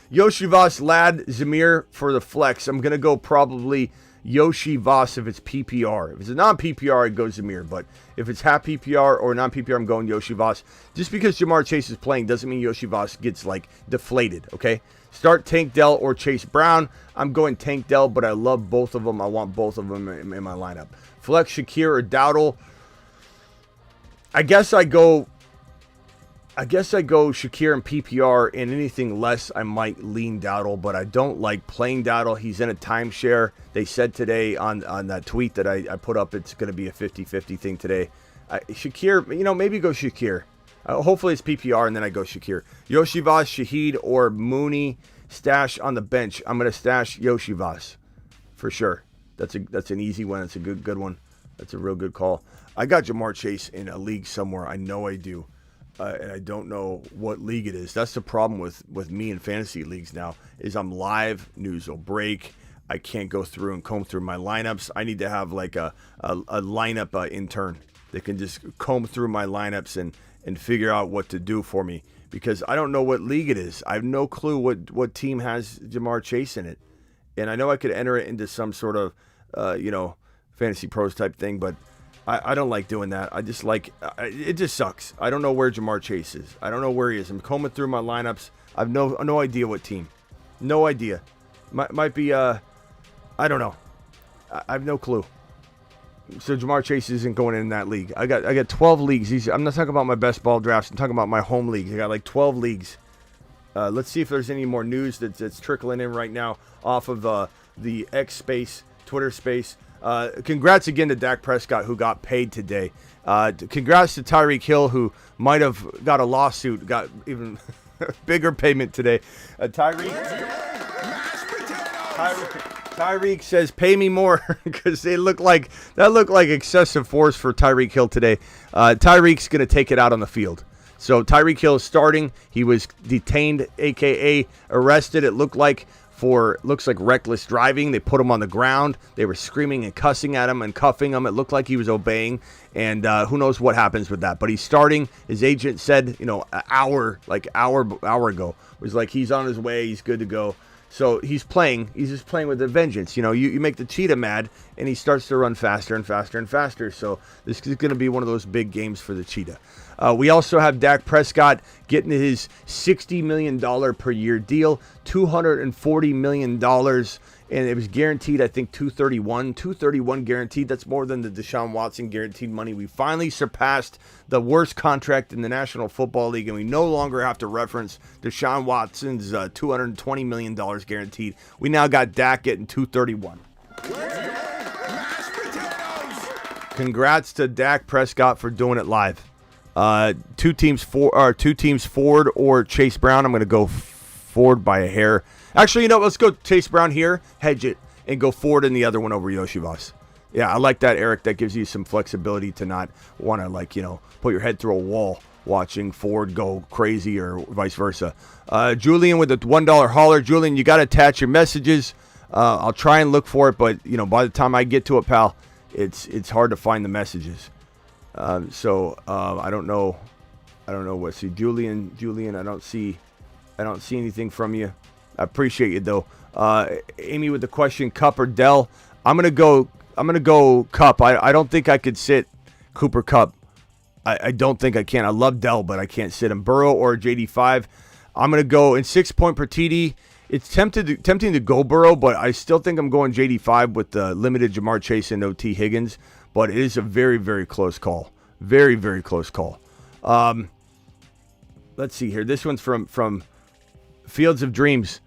A: Yoshi Voss, Lad, Zamir for the flex. I'm going to go probably Yoshi Voss if it's PPR. If it's a non-PPR, I'd go Zamir. But if it's half PPR or non-PPR, I'm going Yoshi Voss. Just because Jamar Chase is playing doesn't mean Yoshi Voss gets, like, deflated, okay? Start Tank Dell or Chase Brown. I'm going Tank Dell, but I love both of them. I want both of them in my lineup. Flex Shakir or Dowdle. I guess I go Shakir and PPR, and anything less, I might lean Dowdle, but I don't like playing Dowdle. He's in a timeshare. They said today on that tweet that I put up, it's going to be a 50-50 thing today. Shakir, maybe go Shakir. Hopefully it's PPR, and then I go Shakir. Yoshi Voss, Shaheed, or Mooney stash on the bench. I'm going to stash Yoshi Voss for sure. That's an easy one. That's a good one. That's a real good call. I got Jamar Chase in a league somewhere. I know I do. And I don't know what league it is. That's the problem with me in fantasy leagues now is I'm live, news will break. I can't go through and comb through my lineups. I need to have like a lineup intern that can just comb through my lineups and figure out what to do for me because I don't know what league it is. I have no clue what team has Jamar Chase in it. And I know I could enter it into some sort of, fantasy pros type thing, but I don't like doing that. I just like it just sucks. I don't know where Jamar Chase is. I don't know where he is. I'm combing through my lineups. I have no idea what team. No idea. Might be I don't know. I have no clue. So Jamar Chase isn't going in that league. I got 12 leagues. I'm not talking about my best ball drafts. I'm talking about my home leagues. I got like 12 leagues. Let's see if there's any more news that's trickling in right now off of the X space, Twitter space. Congrats again to Dak Prescott, who got paid today. Congrats to Tyreek Hill, who might have got a lawsuit, got even bigger payment today. Tyreek says, "Pay me more," because that looked like excessive force for Tyreek Hill today. Tyreek's gonna take it out on the field. So Tyreek Hill is starting. He was detained, aka arrested. It looks like reckless driving. They put him on the ground. They were screaming and cussing at him and cuffing him. It looked like he was obeying, and who knows what happens with that. But he's starting. His agent said, an hour ago, it was like he's on his way. He's good to go. So he's playing. He's just playing with a vengeance. You make the cheetah mad, and he starts to run faster and faster and faster. So this is going to be one of those big games for the cheetah. We also have Dak Prescott getting his $60 million per year deal, $240 million, and it was guaranteed, I think, $231 guaranteed. That's more than the Deshaun Watson guaranteed money. We finally surpassed the worst contract in the National Football League, and we no longer have to reference Deshaun Watson's $220 million guaranteed. We now got Dak getting $231. Congrats to Dak Prescott for doing it live. Two teams Ford or Chase Brown. I'm going to go Ford by a hair. Actually, let's go Chase Brown here, hedge it, and go Ford in the other one over Yoshi Voss. Yeah, I like that, Eric. That gives you some flexibility to not want to, put your head through a wall watching Ford go crazy or vice versa. Julian with the $1 hauler. Julian, you got to attach your messages. I'll try and look for it, but, by the time I get to it, pal, it's hard to find the messages. So I don't know what. See, Julian, I don't see anything from you. I appreciate you though. Amy with the question, Cup or Dell? I'm gonna go Cup. I don't think I could sit Cooper Cup. I don't think I can. I love Dell, but I can't sit him. Burrow or JD5. I'm gonna go in 6 point per TD. It's tempting to go Burrow, but I still think I'm going JD5 with the limited Jamar Chase and no T. Higgins. But it is a very, very close call. Very, very close call. Let's see here. This one's from Fields of Dreams.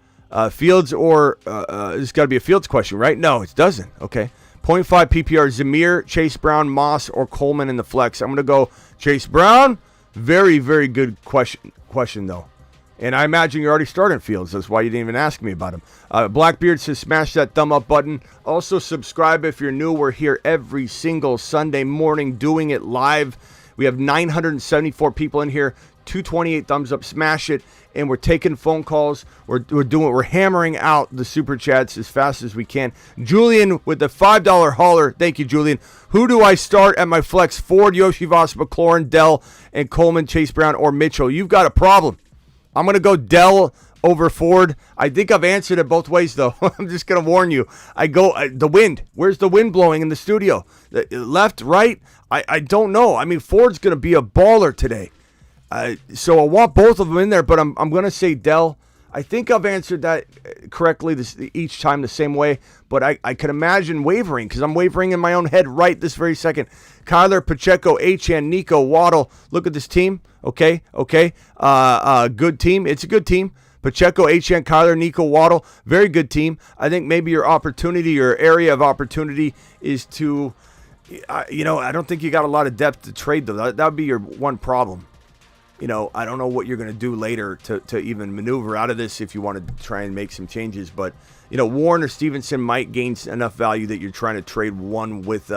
A: Fields or it's got to be a Fields question, right? No, it doesn't. Okay. 0.5 PPR, Zamir, Chase Brown, Moss, or Coleman in the flex. I'm going to go Chase Brown. Very, very good question though. And I imagine you're already starting Fields. That's why you didn't even ask me about him. Blackbeard says smash that thumb up button. Also subscribe if you're new. We're here every single Sunday morning doing it live. We have 974 people in here. 228 thumbs up. Smash it. And we're taking phone calls. We're hammering out the super chats as fast as we can. Julian with the $5 hauler. Thank you, Julian. Who do I start at my flex? Ford, Yoshivas, McLaurin, Dell, and Coleman, Chase Brown, or Mitchell? You've got a problem. I'm going to go Dell over Ford. I think I've answered it both ways, though. I'm just going to warn you. I go the wind. Where's the wind blowing in the studio? Left, right? I don't know. I mean, Ford's going to be a baller today. So I want both of them in there, but I'm going to say Dell. I think I've answered that correctly each time the same way, but I can imagine wavering because I'm wavering in my own head right this very second. Kyler, Pacheco, Achane, Nico, Waddle. Look at this team. Okay. Good team. It's a good team. Pacheco, Achane, Kyler, Nico, Waddle. Very good team. I think maybe your opportunity, your area of opportunity is to, I don't think you got a lot of depth to trade, though. That would be your one problem. I don't know what you're going to do later to even maneuver out of this if you want to try and make some changes. But, Warren or Stevenson might gain enough value that you're trying to trade one with,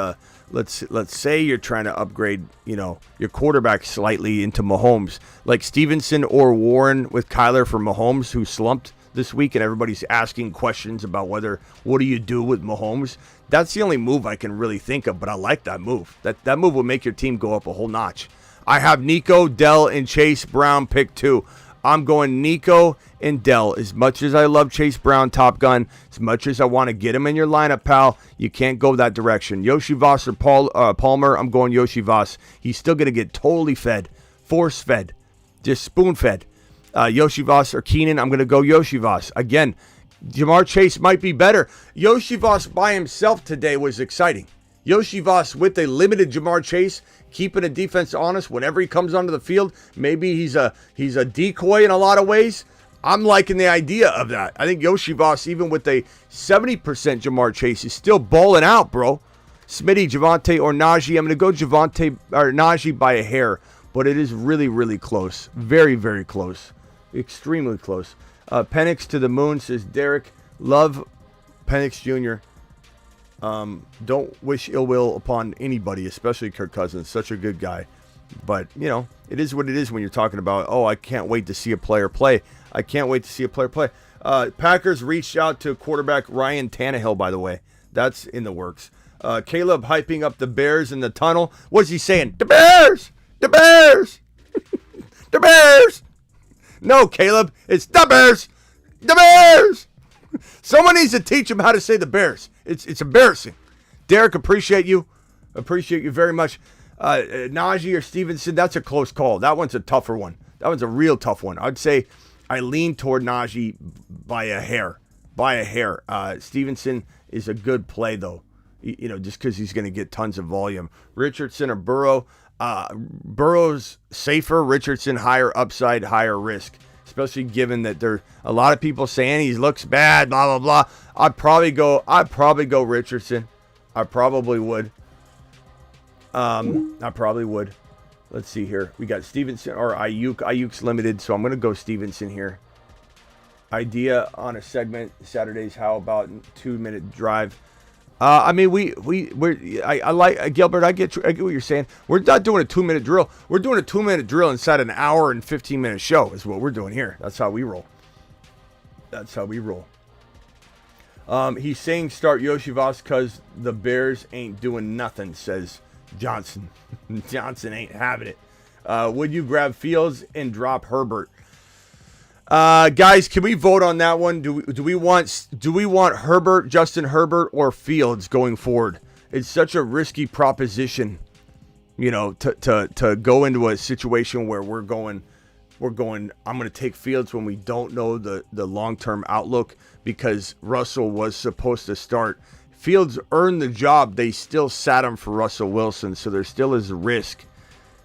A: let's say you're trying to upgrade, your quarterback slightly into Mahomes. Like Stevenson or Warren with Kyler for Mahomes, who slumped this week, and everybody's asking questions about what do you do with Mahomes? That's the only move I can really think of, but I like that move. That move will make your team go up a whole notch. I have Nico, Dell, and Chase Brown pick 2. I'm going Nico and Dell. As much as I love Chase Brown, Top Gun, as much as I want to get him in your lineup, pal, you can't go that direction. Yoshivas or Palmer, I'm going Yoshivas. He's still going to get totally fed, force-fed, just spoon-fed. Yoshivas or Keenan, I'm going to go Yoshivas. Again, Jamar Chase might be better. Yoshivas by himself today was exciting. Yoshivas with a limited Jamar Chase, keeping a defense honest whenever he comes onto the field. Maybe he's a decoy in a lot of ways. I'm liking the idea of that. I think Yoshivas, even with a 70% Jamar Chase, is still balling out, bro. Smitty, Javonte, or Najee. I'm going to go Javonte or Najee by a hair, but it is really, really close. Very, very close. Extremely close. Penix to the moon, says Derek. Love Penix Jr. Don't wish ill will upon anybody, especially Kirk Cousins. Such a good guy. But, it is what it is when you're talking about, I can't wait to see a player play. I can't wait to see a player play. Packers reached out to quarterback Ryan Tannehill, by the way. That's in the works. Caleb hyping up the Bears in the tunnel. What's he saying? The Bears! The Bears! The Bears! No, Caleb, it's the Bears! The Bears! Someone needs to teach him how to say the Bears. It's embarrassing. Derek, appreciate you. Appreciate you very much. Najee or Stevenson, that's a close call. That one's a tougher one. That one's a real tough one. I'd say I lean toward Najee by a hair. By a hair. Stevenson is a good play, though. Just because he's going to get tons of volume. Richardson or Burrow. Burrow's safer. Richardson higher upside, higher risk. Especially given that there are a lot of people saying he looks bad, blah, blah, blah. I'd probably go Richardson. I probably would. I probably would. Let's see here. We got Stevenson or Ayuk. Ayuk's limited, so I'm going to go Stevenson here. Idea on a segment Saturdays. How about 2-minute drive? I like Gilbert. I get what you're saying. We're not doing a 2-minute drill. We're doing a 2-minute drill inside an hour and 15-minute show. Is what we're doing here. That's how we roll. He's saying start Yoshivas because the Bears ain't doing nothing. Says Johnson. Johnson ain't having it. Would you grab Fields and drop Herbert? Guys, can we vote on that one? Do we want Herbert, Justin Herbert, or Fields going forward? It's such a risky proposition, to go into a situation where we're going I'm going to take Fields when we don't know the long-term outlook because Russell was supposed to start. Fields earned the job. They still sat him for Russell Wilson, so there still is a risk.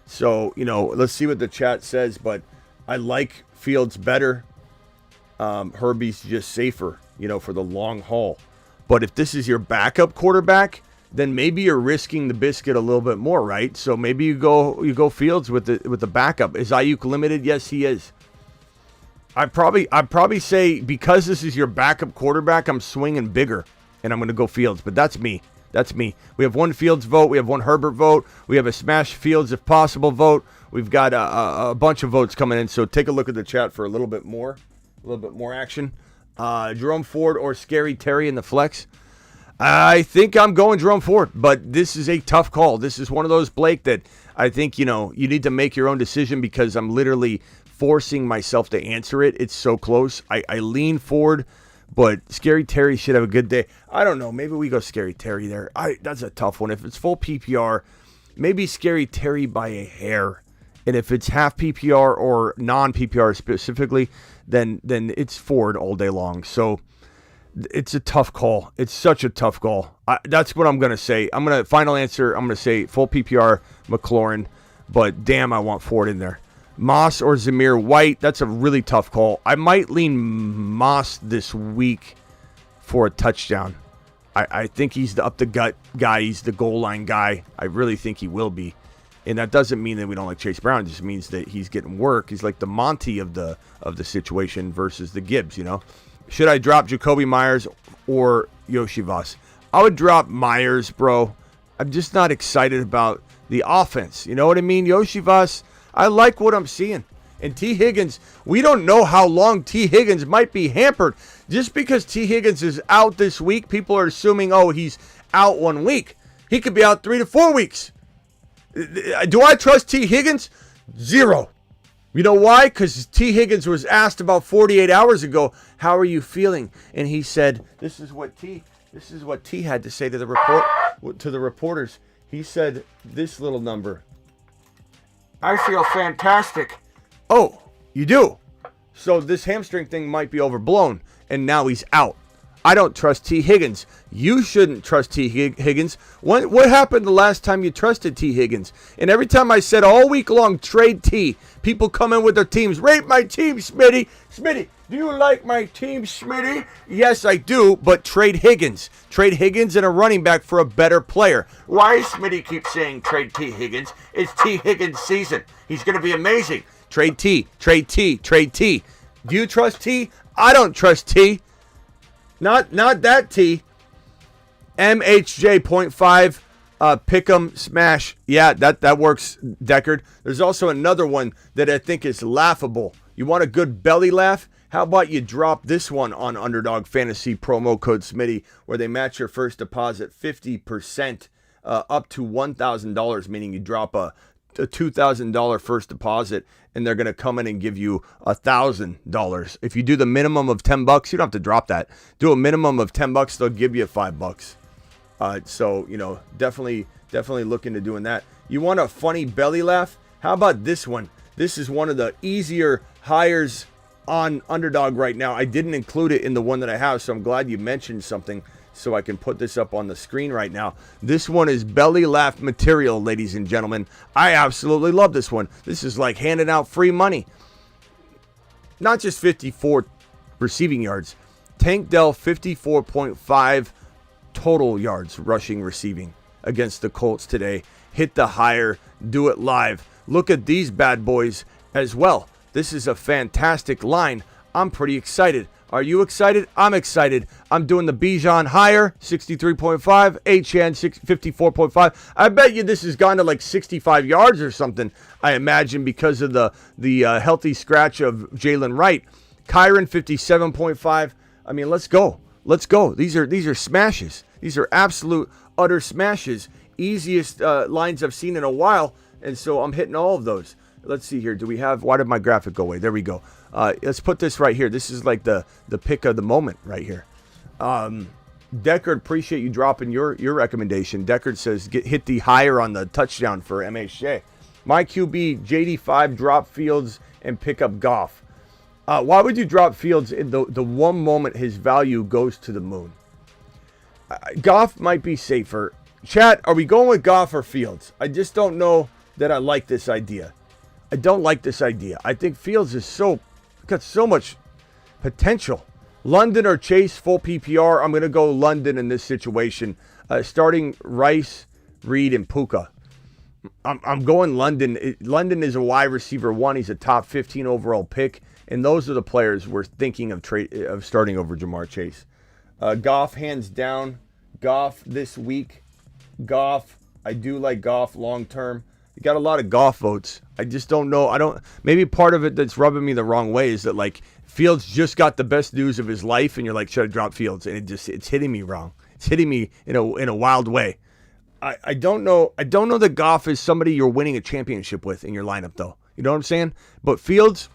A: So, let's see what the chat says, but I like Fields better. Herbie's just safer, for the long haul. But if this is your backup quarterback, then maybe you're risking the biscuit a little bit more, right? So maybe you go Fields with the backup. Is Ayuk limited? Yes, he is. I'd probably say because this is your backup quarterback, I'm swinging bigger, and I'm going to go Fields. But that's me. That's me. We have one Fields vote. We have one Herbert vote. We have a smash Fields if possible vote. We've got a bunch of votes coming in. So take a look at the chat for a little bit more action. Jerome Ford or Scary Terry in the flex. I think I'm going Jerome Ford, but this is a tough call. This is one of those, Blake, that I think, you need to make your own decision because I'm literally forcing myself to answer it. It's so close. I lean Ford, but Scary Terry should have a good day. I don't know. Maybe we go Scary Terry there. That's a tough one. If it's full PPR, maybe Scary Terry by a hair. And if it's half PPR or non-PPR specifically, then it's Ford all day long. So it's a tough call. It's such a tough call. That's what I'm going to say. Final answer, I'm going to say full PPR McLaurin, but damn, I want Ford in there. Moss or Zamir White, that's a really tough call. I might lean Moss this week for a touchdown. I think he's the up-the-gut guy. He's the goal line guy. I really think he will be. And that doesn't mean that we don't like Chase Brown. It just means that he's getting work. He's like the Monty of the situation versus the Gibbs, Should I drop Jacoby Myers or Yoshi Voss? I would drop Myers, bro. I'm just not excited about the offense. You know what I mean? Yoshi Voss, I like what I'm seeing. And T. Higgins, we don't know how long T. Higgins might be hampered. Just because T. Higgins is out this week, people are assuming, he's out 1 week. He could be out 3 to 4 weeks. Do I trust T. Higgins? 0. You know why? Because T. Higgins was asked about 48 hours ago, how are you feeling? And he said, this is what T had to say to the reporters. He said this little number. I feel fantastic. Oh, you do? So this hamstring thing might be overblown, and now he's out. I don't trust T. Higgins. You shouldn't trust T. Higgins. What happened the last time you trusted T. Higgins? And every time I said all week long, trade T, people come in with their teams. Rate my team, Smitty. Smitty, do you like my team, Smitty? Yes, I do, but trade Higgins. Trade Higgins and a running back for a better player. Why Smitty keeps saying trade T. Higgins? It's T. Higgins season. He's going to be amazing. Trade T. Trade T. Trade T. Do you trust T? I don't trust T. Not that T. MHJ 0.5 pick'em smash. Yeah, that works, Deckard. There's also another one that I think is laughable. You want a good belly laugh? How about you drop this one on Underdog Fantasy promo code Smitty, where they match your first deposit 50% up to $1,000, meaning you drop a $2,000 first deposit, and they're going to come in and give you $1,000. If you do the minimum of $10, you don't have to drop that. Do a minimum of $10, they'll give you $5. So definitely look into doing that. You want a funny belly laugh? How about this one? This is one of the easier hires on Underdog right now. I didn't include it in the one that I have, so I'm glad you mentioned something so I can put this up on the screen right now. This one is belly laugh material, ladies and gentlemen. I absolutely love this one. This is like handing out free money. Not just 54 receiving yards. Tank Dell 54.5 total yards rushing receiving against the Colts today. Hit the higher, do it live. Look at these bad boys as well. This is a fantastic line. I'm pretty excited. Are you excited? I'm excited. I'm doing the Bijan higher, 63.5, H-N 54.5. I bet you this has gone to like 65 yards or something, I imagine, because of the healthy scratch of Jalen Wright. Kyron 57.5. I mean, let's go. Let's go. These are smashes. These are absolute, utter smashes. Easiest lines I've seen in a while, and so I'm hitting all of those. Let's see here. Do we have... Why did my graphic go away? There we go. Let's put this right here. This is like the pick of the moment right here. Deckard, appreciate you dropping your recommendation. Deckard says hit the higher on the touchdown for MHJ. My QB, JD5, drop Fields and pick up Goff. Why would you drop Fields in the one moment his value goes to the moon? Goff might be safer. Chat, are we going with Goff or Fields? I just don't know that I like this idea. I don't like this idea. I think Fields is got so much potential. London or Chase, full PPR. I'm going to go London in this situation. Starting Rice, Reed, and Puka. I'm going London. London is a wide receiver 1. He's a top 15 overall pick. And those are the players we're thinking of starting over Jamar Chase. Goff, hands down. Goff this week. Goff. I do like Goff long term. You got a lot of Goff votes. I just don't know. Maybe part of it that's rubbing me the wrong way is that like Fields just got the best news of his life, and you're like, should I drop Fields? And it's hitting me wrong. It's hitting me in a wild way. I don't know. I don't know that Goff is somebody you're winning a championship with in your lineup, though. You know what I'm saying? But Fields,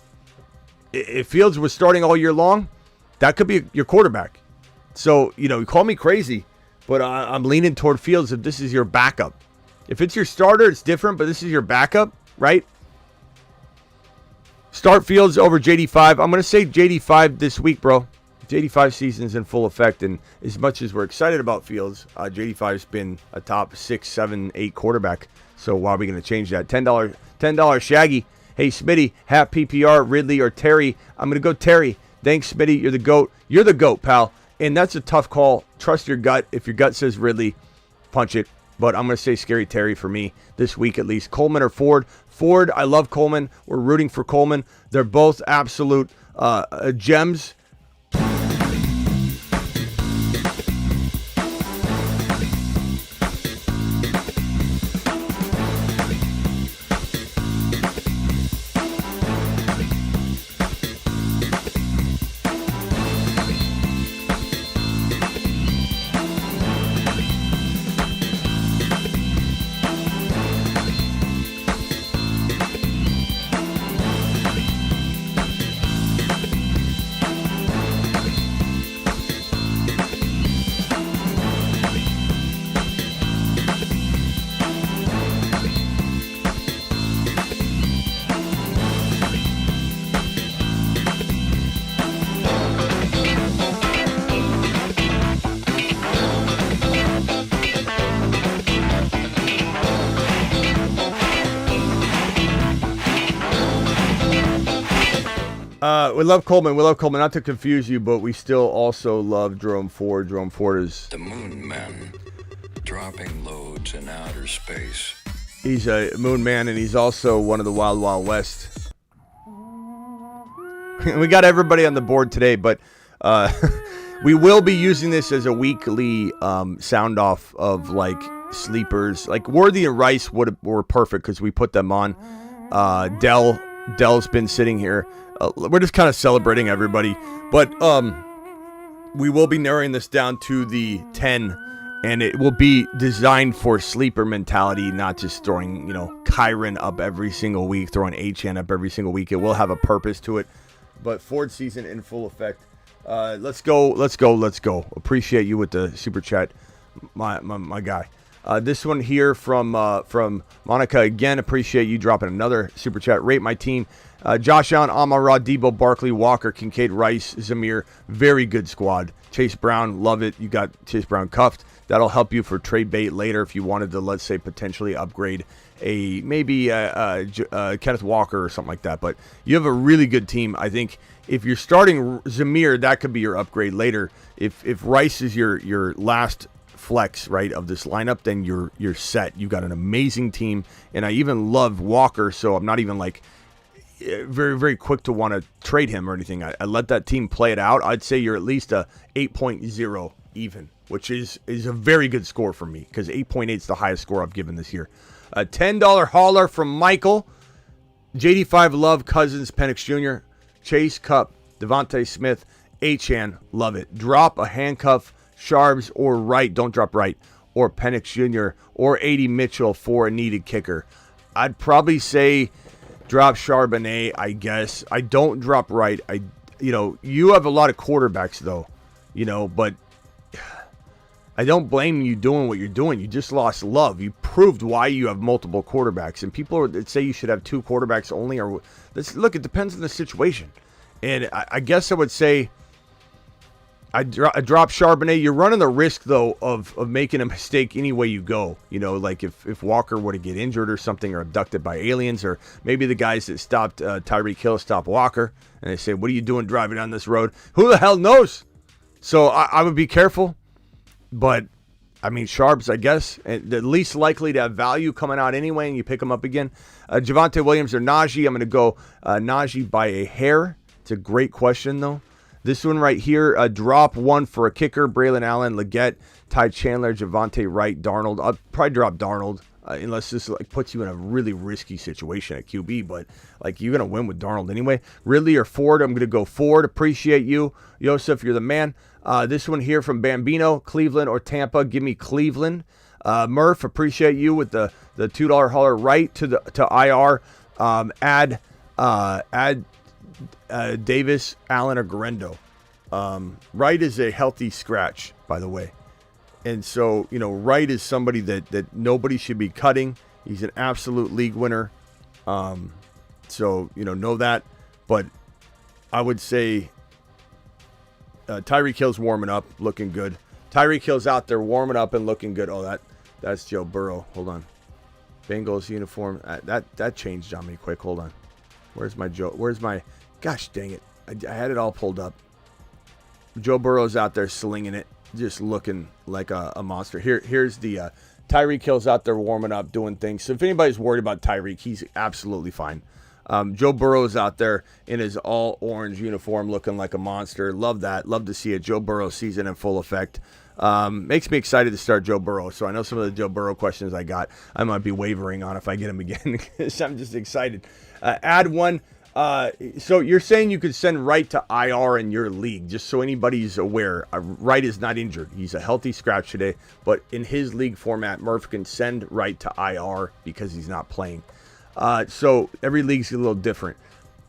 A: if Fields was starting all year long, that could be your quarterback. So, you call me crazy, but I'm leaning toward Fields if this is your backup. If it's your starter, it's different, but this is your backup, right? Start Fields over JD5. I'm going to say JD5 this week, bro. JD5 season's in full effect, and as much as we're excited about Fields, JD5's been a top 6, 7, 8 quarterback. So why are we going to change that? $10 Shaggy. Hey, Smitty, half PPR, Ridley, or Terry. I'm going to go Terry. Thanks, Smitty. You're the GOAT. You're the GOAT, pal. And that's a tough call. Trust your gut. If your gut says Ridley, punch it. But I'm going to say Scary Terry for me this week at least. Coleman or Ford? Ford, I love Coleman. We're rooting for Coleman. They're both absolute gems. We love Coleman. We love Coleman. Not to confuse you, but we still also love Jerome Ford. Jerome Ford is
E: the moon man, dropping loads in outer space.
A: He's a moon man, and he's also one of the Wild Wild West. We got everybody on the board today, but we will be using this as a weekly sound off of like sleepers. Like Worthy and Rice were perfect because we put them on. Dell's been sitting here. We're just kind of celebrating everybody, but we will be narrowing this down to the 10, and it will be designed for sleeper mentality, not just throwing, Kyron up every single week, throwing HN up every single week. It will have a purpose to it, but Ford season in full effect. Let's go. Appreciate you with the super chat, my guy. This one here from Monica again. Appreciate you dropping another super chat. Rate my team. Josh Allen, Amon-Ra, Debo, Barkley, Walker, Kincaid, Rice, Zamir. Very good squad. Chase Brown, love it. You got Chase Brown cuffed. That'll help you for trade bait later if you wanted to, let's say, potentially upgrade maybe Kenneth Walker or something like that. But you have a really good team. I think if you're starting Zamir, that could be your upgrade later. If Rice is your last flex, right, of this lineup, then you're set. You got an amazing team, and I even love Walker, so I'm not even like very, very quick to want to trade him or anything. I let that team play it out. I'd say you're at least a 8.0 even, which is a very good score for me because 8.8 is the highest score I've given this year. A $10 hauler from Michael. JD5 love Cousins, Penix Jr., Chase, Cup, Devontae Smith, Achane, love it. Drop a handcuff, Sharbs or Wright, don't drop Wright, or Penix Jr. or 80 Mitchell for a needed kicker. I'd probably say drop Charbonnet, I guess. I don't drop Wright. You have a lot of quarterbacks though, but I don't blame you doing what you're doing. You just lost Love. You proved why you have multiple quarterbacks. And people that say you should have 2 quarterbacks only, or look, it depends on the situation. And I guess I would say I drop Charbonnet. You're running the risk, though, of making a mistake any way you go. You know, like if Walker were to get injured or something, or abducted by aliens, or maybe the guys that stopped Tyreek Hill stopped Walker, and they say, what are you doing driving down this road? Who the hell knows? So I would be careful. But, I mean, Sharps, I guess, the least likely to have value coming out anyway, and you pick them up again. Javonte Williams or Najee. I'm going to go Najee by a hair. It's a great question, though. This one right here, drop 1 for a kicker. Braylon Allen, Leggett, Ty Chandler, Javonte Wright, Darnold. I'll probably drop Darnold unless this like puts you in a really risky situation at QB. But like you're going to win with Darnold anyway. Ridley or Ford, I'm going to go Ford. Appreciate you. Yosef, you're the man. This one here from Bambino, Cleveland or Tampa. Give me Cleveland. Murph, appreciate you with the $2 hauler right to IR. Add Davis, Allen, or Garendo. Wright is a healthy scratch, by the way. And so, you know, Wright is somebody that nobody should be cutting. He's an absolute league winner. So, you know that. But I would say Tyreek Hill's warming up, looking good. Tyreek Hill's out there warming up and looking good. Oh, that's Joe Burrow. Hold on. Bengals uniform. That changed on me quick. Hold on. Where's my... Gosh dang it. I had it all pulled up. Joe Burrow's out there slinging it, just looking like a monster. Here's the Tyreek Hill's out there warming up, doing things. So if anybody's worried about Tyreek, he's absolutely fine. Joe Burrow's out there in his all-orange uniform looking like a monster. Love that. Love to see it. Joe Burrow season in full effect. Makes me excited to start Joe Burrow. So I know some of the Joe Burrow questions I got, I might be wavering on if I get him again because I'm just excited. Add one. So you're saying you could send Wright to IR in your league, just so anybody's aware. Wright is not injured. He's a healthy scratch today, but in his league format, Murph can send Wright to IR because he's not playing. So every league's a little different.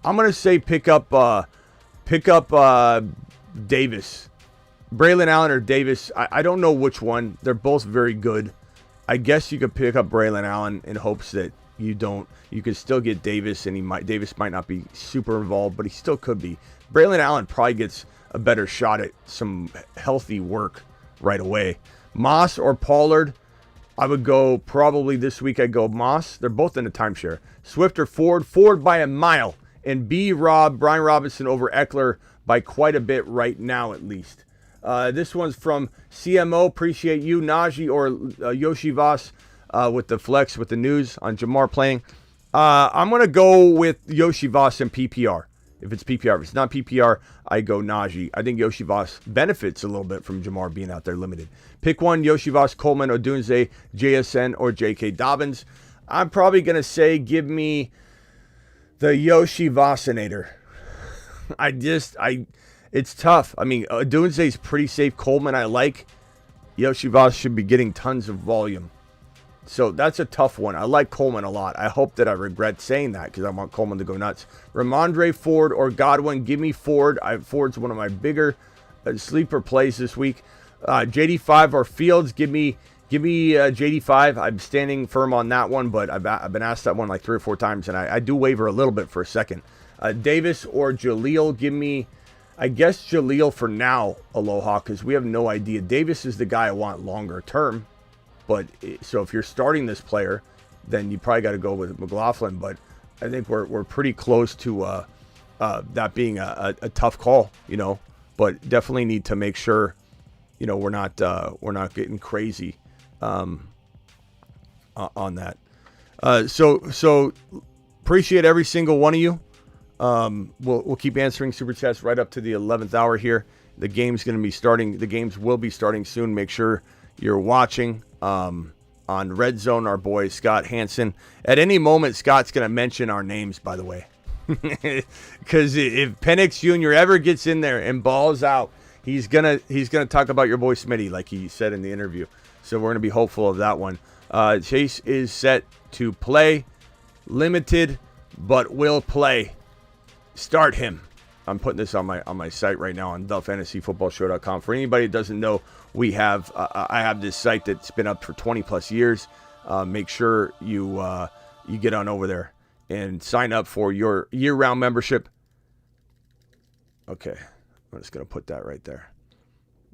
A: I'm gonna say pick up Davis, Braylon Allen or Davis. I don't know which one. They're both very good. I guess you could pick up Braylon Allen in hopes that you could still get Davis, and Davis might not be super involved, but he still could be. Braylon Allen probably gets a better shot at some healthy work right away. Moss or Pollard, I would go probably this week. I'd go Moss. They're both in a timeshare. Swift or Ford. Ford by a mile. And Brian Robinson over Eckler by quite a bit right now at least. This one's from CMO. Appreciate you. Najee or Yoshi Voss. With the flex, with the news on Jamar playing. I'm going to go with Yoshi Voss in PPR. If it's PPR. If it's not PPR, I go Najee. I think Yoshi Voss benefits a little bit from Jamar being out there limited. Pick one, Yoshi Voss, Coleman, Odunze, JSN, or J.K. Dobbins. I'm probably going to say give me the Yoshi Vossinator. It's tough. I mean, Odunze's pretty safe. Coleman I like. Yoshi Voss should be getting tons of volume. So that's a tough one. I like Coleman a lot. I hope that I regret saying that because I want Coleman to go nuts. Ramondre, Ford, or Godwin. Give me Ford. Ford's one of my bigger sleeper plays this week. JD5 or Fields. Give me JD5. I'm standing firm on that one, but I've been asked that one like 3 or 4 times, and I do waver a little bit for a second. Davis or Jaleel. Give me, I guess, Jaleel for now, Aloha, because we have no idea. Davis is the guy I want longer term. But so if you're starting this player, then you probably got to go with McLaughlin. But I think we're pretty close to that being a tough call, you know. But definitely need to make sure, you know, we're not getting crazy on that. So appreciate every single one of you. We'll keep answering super chats right up to the 11th hour here. The game's going to be starting. The games will be starting soon. Make sure you're watching. On Red Zone, our boy Scott Hansen. At any moment, Scott's going to mention our names, by the way. Because if Penix Jr. ever gets in there and balls out, he's gonna talk about your boy Smitty, like he said in the interview. So we're going to be hopeful of that one. Chase is set to play. Limited, but will play. Start him. I'm putting this on my site right now on thefantasyfootballshow.com. For anybody that doesn't know, I have this site that's been up for 20 plus years. make sure you get on over there and sign up for your year-round membership. Okay, I'm just going to put that right there.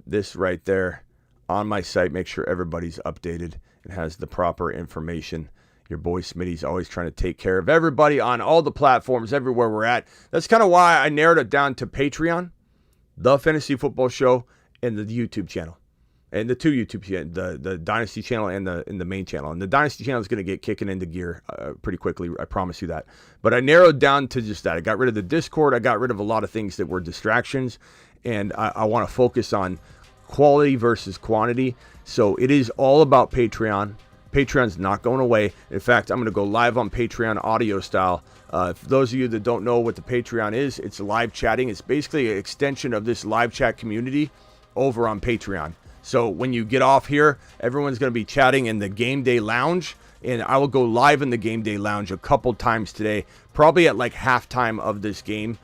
A: This right there on my site. Make sure everybody's updated and has the proper information. Your boy Smitty's always trying to take care of everybody on all the platforms, everywhere we're at. That's kind of why I narrowed it down to Patreon, the Fantasy Football Show, and the YouTube channel. And the two YouTube channels, the Dynasty channel and the main channel. And the Dynasty channel is going to get kicking into gear pretty quickly. I promise you that. But I narrowed down to just that. I got rid of the Discord. I got rid of a lot of things that were distractions. And I want to focus on quality versus quantity. So it is all about Patreon. Patreon's not going away. In fact, I'm going to go live on Patreon audio style. For those of you that don't know what the Patreon is, it's live chatting. It's basically an extension of this live chat community over on Patreon. So when you get off here, everyone's going to be chatting in the Game Day Lounge. And I will go live in the Game Day Lounge a couple times today, probably at like halftime of this game,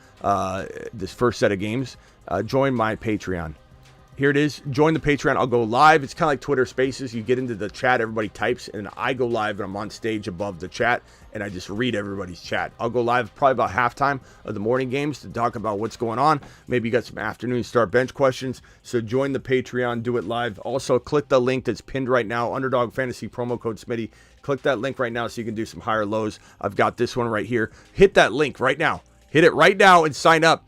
A: this first set of games. Join my Patreon. Here it is. Join the Patreon. I'll go live. It's kind of like Twitter Spaces. You get into the chat, everybody types, and I go live, and I'm on stage above the chat, and I just read everybody's chat. I'll go live probably about halftime of the morning games to talk about what's going on. Maybe you got some afternoon start bench questions. So join the Patreon. Do it live. Also, click the link that's pinned right now, Underdog Fantasy promo code Smitty. Click that link right now so you can do some higher lows. I've got this one right here. Hit that link right now. Hit it right now and sign up.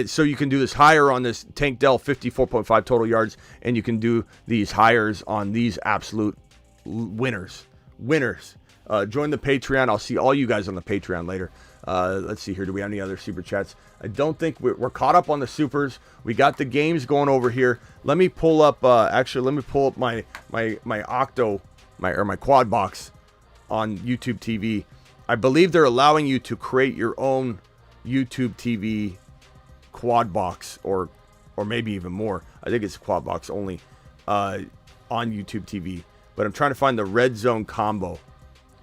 A: So you can do this higher on this Tank Dell 54.5 total yards, and you can do these hires on these absolute winners. Join the Patreon. I'll see all you guys on the Patreon later. Let's see here. Do we have any other super chats? I don't think we're caught up on the supers. We got the games going over here. Let me pull up. Actually, let me pull up my Octo, my quad box on YouTube TV. I believe they're allowing you to create your own YouTube TV quad box, or maybe even more. I think it's quad box only on YouTube TV. But I'm trying to find the red zone combo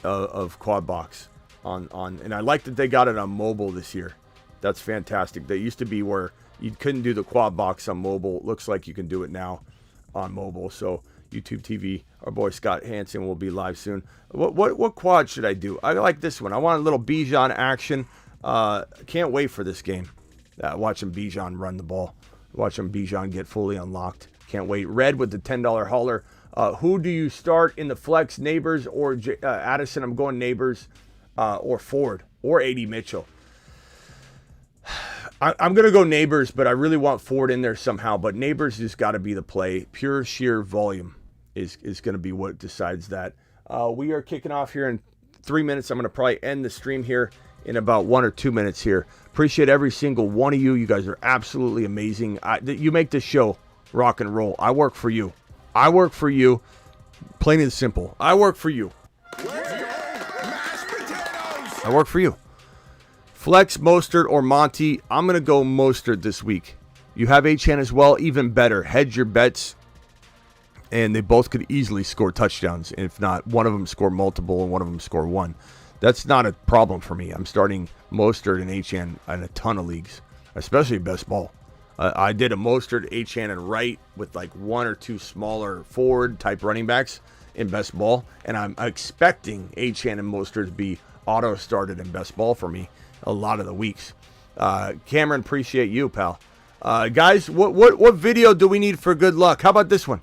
A: of quad box on and I like that they got it on mobile this year. That's fantastic. They used to be where you couldn't do the quad box on mobile. Looks like you can do it now on mobile. So YouTube TV, our boy Scott Hansen will be live soon. What quad should I do? I like this one. I want a little Bijan action. Can't wait for this game. Watching Bijan run the ball. Watching Bijan get fully unlocked. Can't wait. Red with the $10 hauler. Who do you start in the flex? Neighbors or Addison? I'm going Neighbors or Ford or A.D. Mitchell. I'm going to go Neighbors, but I really want Ford in there somehow. But Neighbors has got to be the play. Pure sheer volume is going to be what decides that. We are kicking off here in 3 minutes. I'm going to probably end the stream here in about 1 or 2 minutes here. Appreciate every single one of you. You guys are absolutely amazing. You make this show rock and roll. I work for you. I work for you. Plain and simple. I work for you. I work for you. Flex, Mostert, or Monty. I'm going to go Mostert this week. You have Achane as well. Even better. Hedge your bets. And they both could easily score touchdowns. If not, one of them score multiple and one of them score one. That's not a problem for me. I'm starting Mostert and Achane in a ton of leagues, especially best ball. I did a Mostert, Achane, and Wright with like one or two smaller forward type running backs in best ball, and I'm expecting Achane and Mostert to be auto started in best ball for me a lot of the weeks. Cameron, appreciate you, pal. Guys, what video do we need for good luck? How about this one?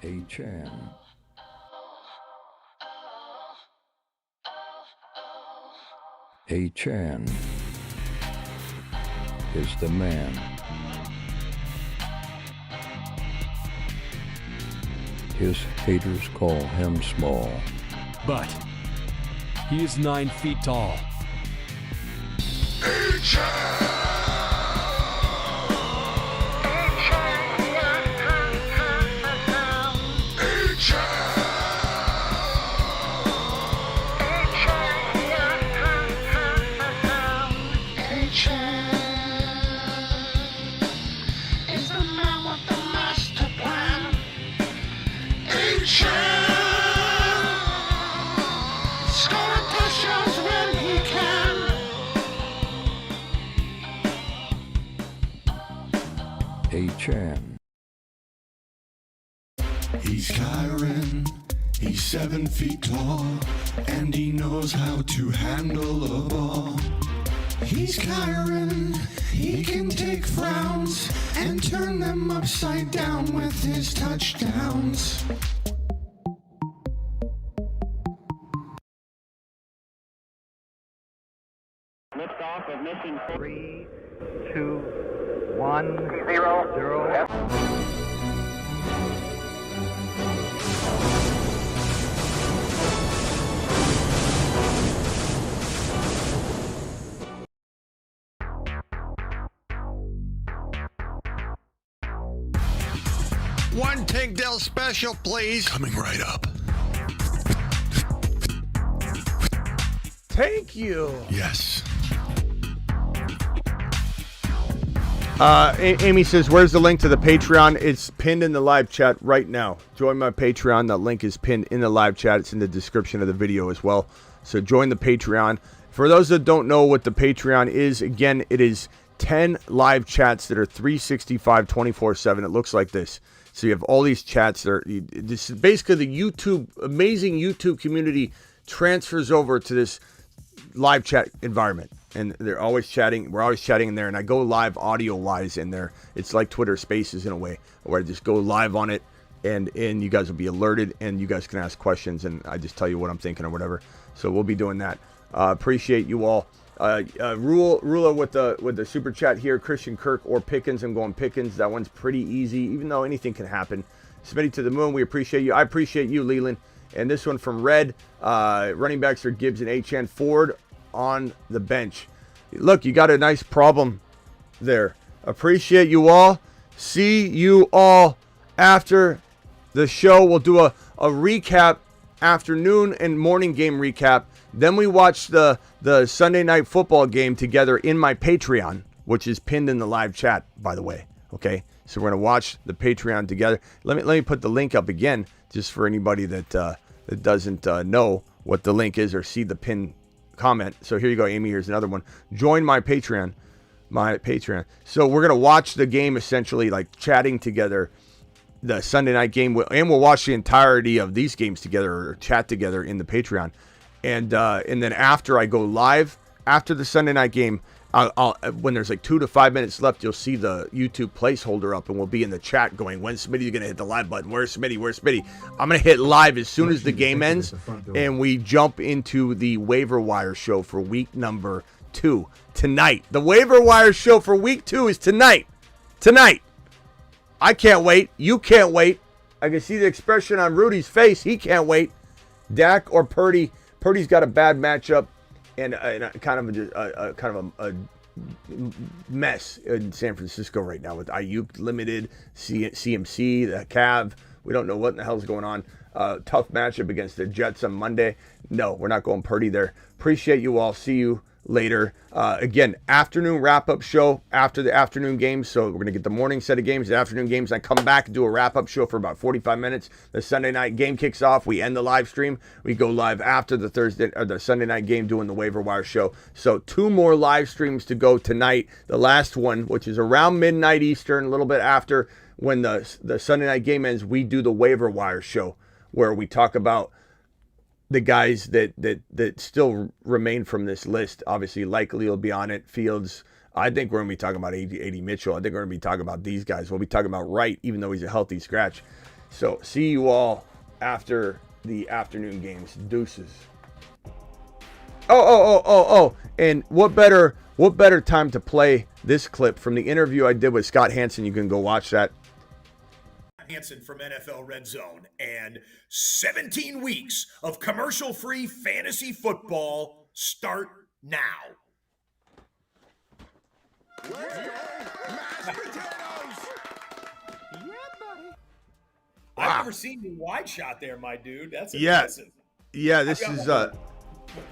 E: Achane. Achane is the man. His haters call him small.
D: But he is 9 feet tall.
E: Achane.
N: He's Kyron, He's 7 feet tall, and he knows how to handle a ball. He's Kyron, he can take frowns and turn them upside down with his touchdowns.
O: Liftoff of mission 3, 2, 1, 0.
A: One Tank Dell special, please.
N: Coming right up.
A: Thank you.
N: Yes.
A: Amy says, where's the link to the Patreon? It's pinned in the live chat right now. Join my Patreon. The link is pinned in the live chat. It's in the description of the video as well. So join the Patreon. For those that don't know what the Patreon is, again, it is 10 live chats that are 365, 24/7. It looks like this. So you have all these chats. This is basically the amazing YouTube community transfers over to this live chat environment. And they're always chatting. We're always chatting in there. And I go live audio-wise in there. It's like Twitter Spaces in a way, where I just go live on it. And you guys will be alerted. And you guys can ask questions. And I just tell you what I'm thinking or whatever. So we'll be doing that. Appreciate you all. Rula with the super chat here. Christian Kirk or Pickens. I'm going Pickens. That one's pretty easy, even though anything can happen. Smitty to the moon. We appreciate you. I appreciate you, Leland. And this one from Red. Running backs are Gibbs and Achane. Ford on the bench. Look, you got a nice problem there. Appreciate you all. See you all after the show. We'll do a recap, afternoon and morning game recap. Then we watch the Sunday night football game together in my Patreon, which is pinned in the live chat, by the way. Okay, so we're gonna watch the Patreon together. Let me put the link up again, just for anybody that doesn't know what the link is or see the pinned comment. So here you go, Amy. Here's another one. Join my Patreon. So we're gonna watch the game, essentially like chatting together, the Sunday night game, and we'll watch the entirety of these games together or chat together in the Patreon. And then after I go live, after the Sunday night game, I'll when there's like 2 to 5 minutes left, you'll see the YouTube placeholder up, and we'll be in the chat going, when's Smitty going to hit the live button? Where's Smitty? Where's Smitty? I'm going to hit live as soon as the game ends, and we jump into the waiver wire show for week number 2 tonight. The waiver wire show for week 2 is tonight. Tonight. I can't wait. You can't wait. I can see the expression on Rudy's face. He can't wait. Dak or Purdy. Purdy's got a bad matchup and kind of a mess in San Francisco right now with Ayuk limited, CMC, the Cav. We don't know what in the hell's going on. Tough matchup against the Jets on Monday. No, we're not going Purdy there. Appreciate you all. See you later. Again, afternoon wrap-up show after the afternoon games. So we're going to get the morning set of games, the afternoon games. I come back and do a wrap-up show for about 45 minutes. The Sunday night game kicks off. We end the live stream. We go live after the Sunday night game doing the waiver wire show. So 2 more live streams to go tonight. The last one, which is around midnight Eastern, a little bit after when the Sunday night game ends, we do the waiver wire show where we talk about the guys that still remain from this list. Obviously, likely will be on it. Fields. I think we're going to be talking about A.D. Mitchell. I think we're going to be talking about these guys. We'll be talking about Wright, even though he's a healthy scratch. So, see you all after the afternoon games. Deuces. Oh. And what better time to play this clip from the interview I did with Scott Hansen? You can go watch that.
P: Hansen from NFL Red Zone, and 17 weeks of commercial-free fantasy football start now. I've never seen you wide shot there, my dude. That's impressive.
A: Yeah, this is
P: the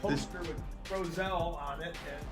P: poster with Roselle on it, and